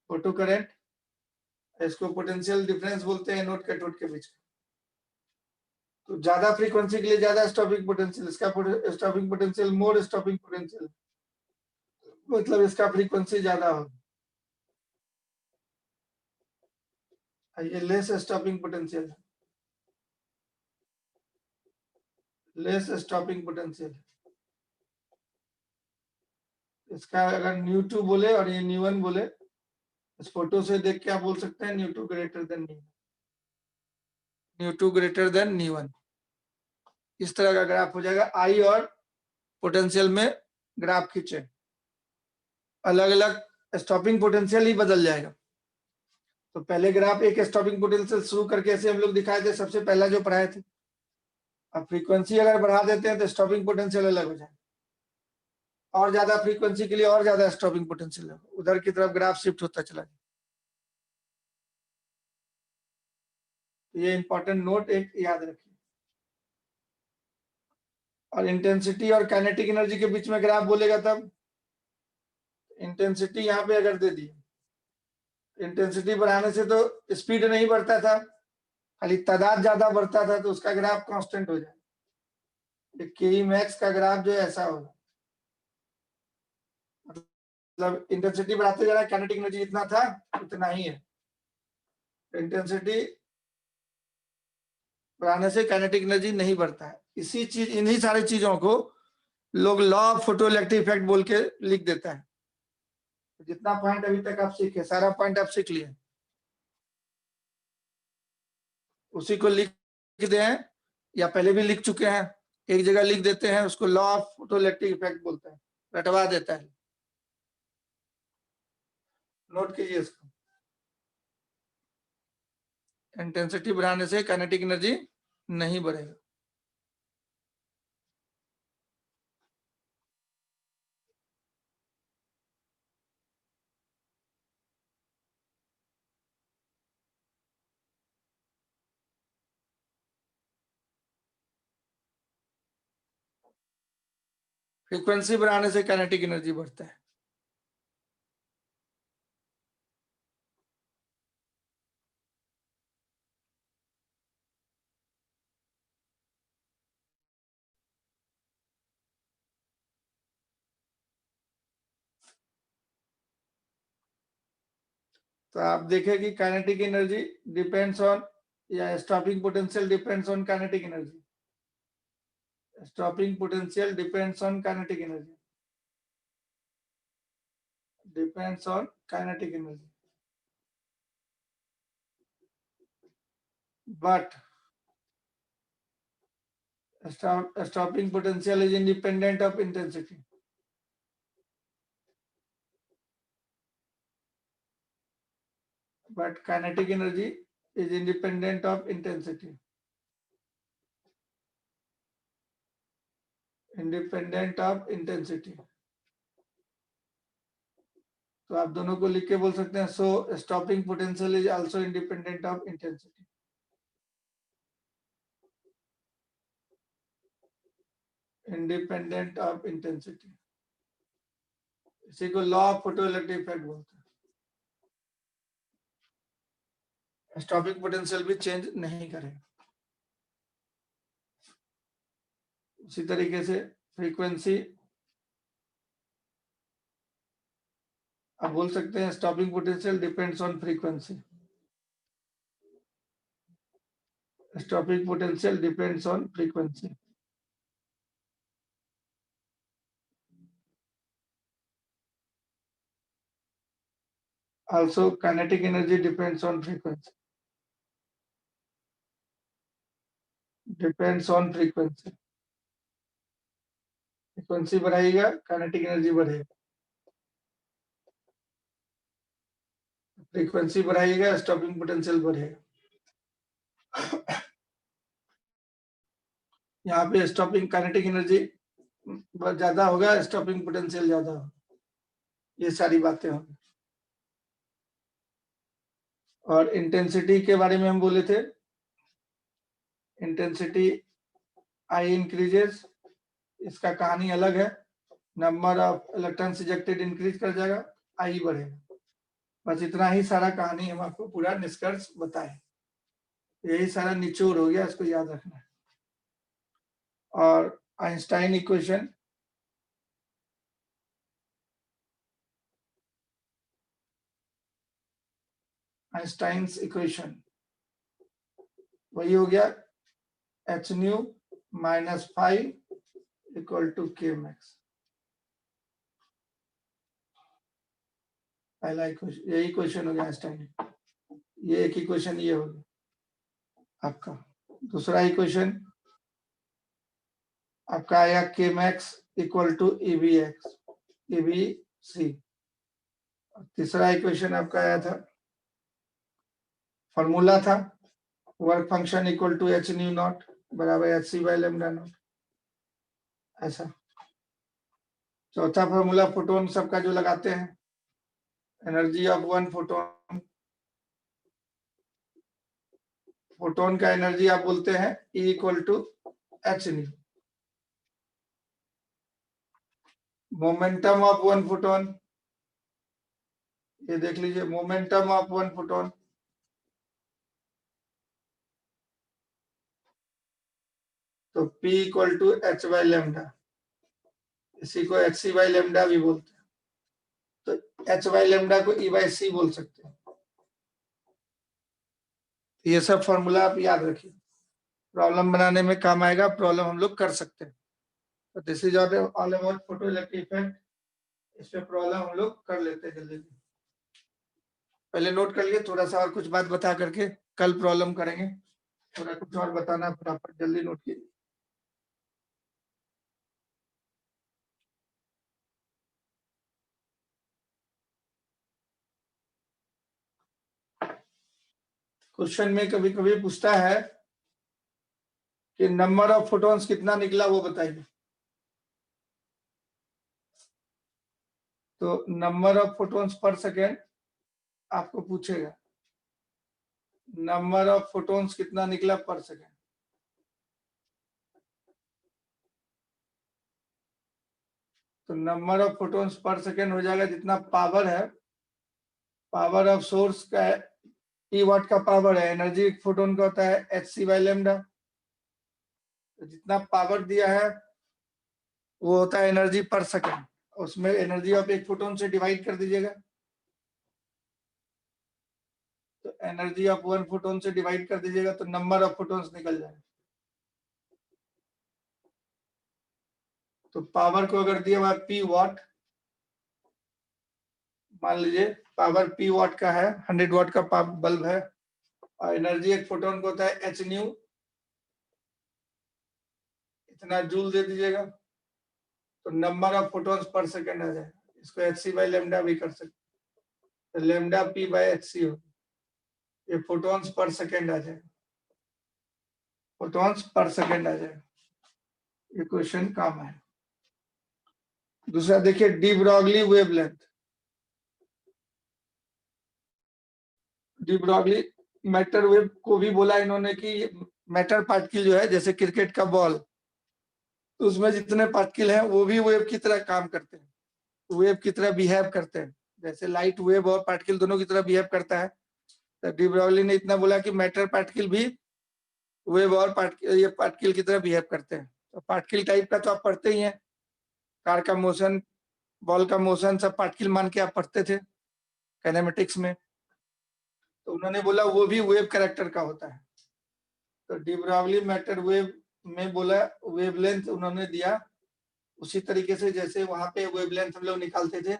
फोटो करंट। इसको पोटेंशियल डिफरेंस बोलते हैं एनोड कैथोड के बीच। तो ज्यादा फ्रीक्वेंसी के लिए ज्यादा स्टॉपिंग पोटेंशियल, इसका स्टॉपिंग पोटेंशियल मोर स्टॉपिंग पोटेंशियल, मतलब इसका फ्रीक्वेंसी ज्यादा होगा, ये less stopping potential, less stopping potential. इसका अगर ν2 बोले और ये ν1 बोले, इस फोटो से देख के आप बोल सकते हैं ν2 ग्रेटर देन ν2 ग्रेटर देन ν1। इस तरह का ग्राफ हो जाएगा। आई और पोटेंशियल में ग्राफ खींचे, अलग अलग स्टॉपिंग पोटेंशियल ही बदल जाएगा। तो पहले ग्राफ एक स्टॉपिंग पोटेंशियल शुरू करके ऐसे हम लोग दिखाए थे, सबसे पहला जो पढ़ाए थे। अब फ्रीक्वेंसी अगर बढ़ा देते हैं तो स्टॉपिंग पोटेंशियल अलग हो जाए, और ज्यादा फ्रीक्वेंसी के लिए और ज्यादा स्टॉपिंग पोटेंशियल, उधर की तरफ ग्राफ शिफ्ट होता चला जाए। ये इंपॉर्टेंट नोट एक याद रखिए। और इंटेंसिटी और काइनेटिक एनर्जी के बीच में ग्राफ बोलेगा तब, इंटेंसिटी यहाँ पे अगर दे दी इंटेंसिटी बढ़ाने से तो स्पीड नहीं बढ़ता था, खाली तादाद ज्यादा बढ़ता था, तो उसका ग्राफ कांस्टेंट हो जाए। के मैक्स का ग्राफ जो है ऐसा होगा, मतलब इंटेंसिटी बढ़ाते जा रहा है, काइनेटिक एनर्जी जितना था उतना ही है। इंटेंसिटी बढ़ाने से काइनेटिक एनर्जी नहीं बढ़ता है। इसी चीज, इन्हीं सारी चीजों को लोग लॉ ऑफ फोटोइलेक्ट्रिक इफेक्ट बोल के लिख देता है। जितना पॉइंट अभी तक आप सीखे, सारा पॉइंट आप सीख लिए, उसी को लिख दें, या पहले भी लिख चुके हैं, एक जगह लिख देते हैं, उसको लॉ ऑफ फोटोइलेक्ट्रिक इफेक्ट बोलते हैं, रटवा देता है। नोट कीजिए इसको। इंटेंसिटी बढ़ाने से काइनेटिक एनर्जी नहीं बढ़ेगा। फ्रीक्वेंसी बढ़ाने से काइनेटिक एनर्जी बढ़ता है। तो आप देखें कि काइनेटिक एनर्जी डिपेंड्स ऑन, या stopping potential depends on kinetic energy. Stopping potential depends on kinetic energy, depends on kinetic energy, but stopping potential is independent of intensity. But kinetic energy is independent of intensity. Independent of intensity. तो आप दोनों को लिख के बोल सकते हैं, so stopping potential is also independent of intensity. Independent of intensity. इसी को लॉ ऑफ फोटोइलेक्ट्रिक इफेक्ट बोलते हैं। स्टॉपिंग पोटेंशियल भी चेंज नहीं करेगा। उसी तरीके से फ्रीक्वेंसी आप बोल सकते हैं, stopping potential depends on frequency. Stopping potential depends on frequency. Also, kinetic energy depends on frequency. Depends on frequency. Frequency बढ़ाएगा, काइनेटिक एनर्जी बढ़ेगा। फ्रीक्वेंसी बढ़ाएगा, स्टॉपिंग पोटेंशियल बढ़ेगा। यहाँ पे स्टॉपिंग काइनेटिक एनर्जी ज्यादा होगा, स्टॉपिंग पोटेंशियल ज्यादा होगा, ये सारी बातें होंगी। और इंटेंसिटी के बारे में हम बोले थे, इंटेंसिटी आई इंक्रीजेस, इसका कहानी अलग है। Number of electrons ejected increase कर जाएगा, आई बढ़ेगा। बस इतना ही सारा कहानी हम आपको पूरा निष्कर्ष बताए, यही सारा निचोड़ हो गया, इसको याद रखना है। और आइंस्टाइन इक्वेशन, आइंस्टाइन्स इक्वेशन वही हो गया, h nu minus 5 equal to K max. पहला इक्वेशन, यही क्वेश्चन हो गया आइंस्टाइन, ये एक इक्वेशन ये हो गया आपका। दूसरा इक्वेशन आपका आया के max equal to EV X, EV C. तीसरा इक्वेशन आपका आया था, फॉर्मूला था work function equal to H nu not बराबर H C by lambda not, ऐसा। चौथा फॉर्मूला फोटोन सबका जो लगाते हैं, energy of one photon, photon का एनर्जी आप बोलते हैं E equal to H nu. Momentum of one photon, ये देख लीजिए मोमेंटम ऑफ वन फोटोन, तो P equal to H by lambda, इसी को एच सी बाई लेमडा भी बोलते हैं, तो एच बाई लेमडा को E बाई सी बोल सकते हैं। ये सब फॉर्मूला आप याद रखिए, प्रॉब्लम बनाने में काम आएगा, प्रॉब्लम हम लोग कर सकते हैं। तो this is all about photo electric effect. इस पे प्रॉब्लम हम लोग कर लेते हैं जल्दी। पहले नोट कर लिए, थोड़ा सा और कुछ बात बता करके कल प्रॉब्लम करेंगे। थोड़ा कुछ और बताना फटाफट, जल्दी नोट कीजिए। क्वेश्चन में कभी कभी पूछता है कि नंबर ऑफ फोटॉन्स कितना निकला वो बताइए। तो number of photons per second आपको पूछेगा, नंबर ऑफ फोटॉन्स कितना निकला पर सेकेंड। तो number of photons per second हो जाएगा जितना पावर है, पावर ऑफ सोर्स का है, ई वाट का पावर है, एनर्जी फोटोन का होता है एच सी बाई लेमडा। तो जितना पावर दिया है वो होता है एनर्जी पर सेकेंड, उसमें एनर्जी ऑफ एक फोटोन से डिवाइड कर दीजिएगा, तो एनर्जी ऑफ वन फोटोन से डिवाइड कर दीजिएगा तो नंबर ऑफ फोटोन्स निकल जाएगा। तो पावर को अगर दिया हुआ पी वाट, मान लीजिए पावर पी वाट का है, 100 वाट का बल्ब है, और एनर्जी एक फोटोन को होता है एच न्यू, इतना जूल दे दीजिएगा, तो नंबर ऑफ फोटोन्स पर सेकेंड आ जाएगा। इसको एच सी बाई लेमडा भी कर सकते, तो lambda P by H C हो, ये फोटोन्स पर सेकेंड आ जाएगा, फोटोन्स पर सेकेंड आ जाएगा। ये क्वेश्चन काम है। दूसरा देखिए de Broglie wavelength. De Broglie matter wave को भी बोला इन्होंने कि मैटर पार्टिकल जो है जैसे क्रिकेट का बॉल, तो उसमें जितने पार्टिकल हैं वो भी वेव की तरह काम करते हैं, वेव की तरह बिहेव करते हैं, जैसे लाइट वेव और पार्टिकल दोनों की तरह बिहेव करता है। तो डी ब्रॉगली ने इतना बोला कि मैटर पार्टिकल भी वेव और पार्टिकल, ये पार्टिकल की तरह बिहेव करते हैं। तो पार्टिकल टाइप का तो आप पढ़ते ही हैं, कार का मोशन, बॉल का मोशन, सब पार्टिकल मान के आप पढ़ते थे काइनेमेटिक्स में। तो उन्होंने बोला वो भी वेव कैरेक्टर का होता है। तो डी ब्रॉगली मैटर वेव में बोला वेवलेंथ उन्होंने दिया उसी तरीके से जैसे वहां पे वेवलेंथ हम लोग निकालते थे,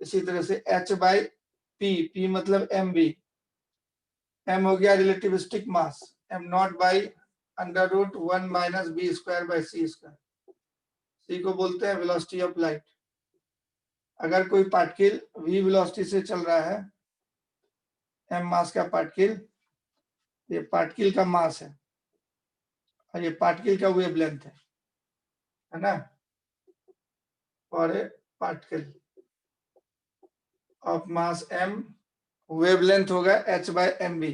इसी तरह से h बाई पी, पी मतलब एम बी, एम हो गया relativistic mass, M not by under root 1 minus B square by C square, C को बोलते हैं वेलोसिटी ऑफ लाइट। अगर कोई पार्टिकल v वेलोसिटी से चल रहा है, m मास का पार्टिकल, ये पार्टिकल का मास है और ये पार्टिकल का वेवलेंथ है ना, और particle of mass m, wavelength होगा h बाई एम बी,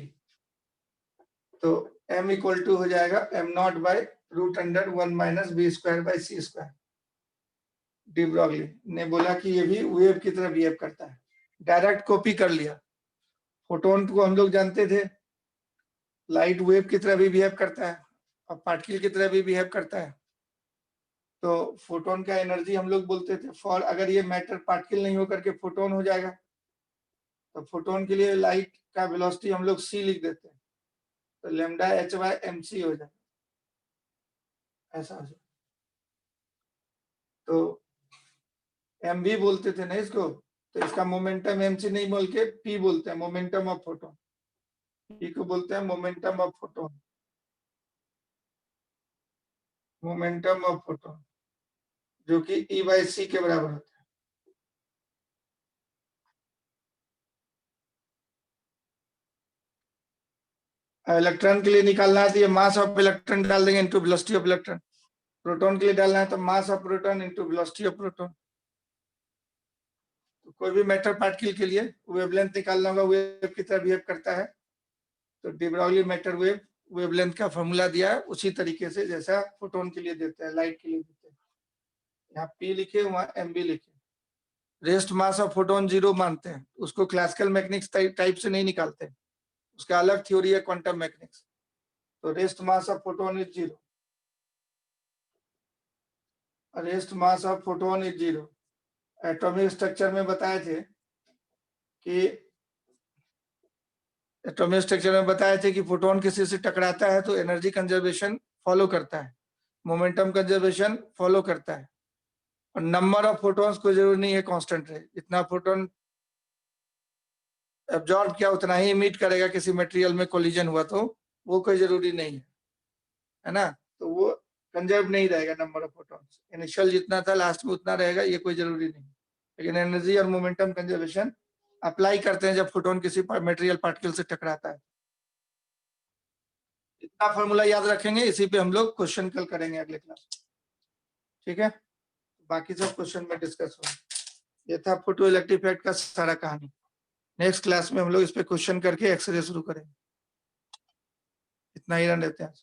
तो m इक्वल टू हो जाएगा m not by root under 1 minus B square by C square. De Broglie ने बोला कि ये भी वेव की तरह बिहेव करता है, डायरेक्ट कॉपी कर लिया। फोटोन को हम लोग जानते थे लाइट वेव की तरह भी बिहेव करता है और पार्टिकल की तरह भी बिहेव करता है। तो फोटोन का एनर्जी हम लोग बोलते थे फॉर, अगर ये मैटर पार्टिकल नहीं होकर के फोटोन हो जाएगा तो फोटोन के लिए लाइट का वेलोसिटी हम लोग c लिख देते हैं, तो lambda h by M C हो जाएगा, ऐसा हो जाए। तो एम भी बोलते थे ना इसको, तो इसका मोमेंटम एम सी नहीं बोल के पी बोलते हैं, मोमेंटम ऑफ फोटोन, पी को बोलते हैं momentum of photon, momentum of photon जो कि ई बाई सी के बराबर होता है। इलेक्ट्रॉन के लिए निकालना है तो ये मास ऑफ इलेक्ट्रॉन डाल देंगे into velocity of electron, proton के लिए डालना है तो mass of proton into velocity of proton. तो कोई भी मैटर पार्टिकल के लिए वेवलेंथ निकालना होगा, वेव की तरह बिहेव करता है, तो de Broglie matter wave wavelength का फॉर्मूला दिया है उसी तरीके से जैसा फोटोन के लिए देते हैं, लाइट के लिए देते हैं। यहाँ पी लिखे वहां एम बी लिखे, रेस्ट मास ऑफ फोटोन 0 मानते हैं, उसको क्लासिकल मैकेनिक्स टाइप से नहीं निकालते, उसका अलग थ्योरी है क्वांटम मैकेनिक्स। तो rest mass of photon is 0, rest mass of photon is 0। Atomic structure में बताए थे कि एटॉमिक स्ट्रक्चर में बताए थे कि फोटोन किसी से टकराता है तो एनर्जी कंजर्वेशन फॉलो करता है, मोमेंटम कंजर्वेशन फॉलो करता है, और नंबर ऑफ फोटोन्स कोई जरूरी नहीं है कांस्टेंट रहे, जितना फोटोन एब्जॉर्ब किया उतना ही इमिट करेगा किसी मटेरियल में कोलिजन हुआ तो, वो कोई जरूरी नहीं है ना। तो वो कंजर्व नहीं रहेगा नंबर ऑफ फोटोन्स, इनिशियल जितना था लास्ट में उतना रहेगा, ये कोई जरूरी नहीं। लेकिन एनर्जी और मोमेंटम कंजर्वेशन अप्लाई करते हैं जब फोटोन किसी मटेरियल पार्टिकल से टकराता है। इतना फॉर्मूला याद रखेंगे, इसी पे हम लोग क्वेश्चन कल करेंगे अगले क्लास, ठीक है। बाकी सब क्वेश्चन में डिस्कस होगा। ये था फोटो इलेक्ट्रिक इफेक्ट का सारा कहानी। नेक्स्ट क्लास में हम लोग इस पे क्वेश्चन करके एक्सरे शुरू करेंगे। इतना ही रन लेते हैं।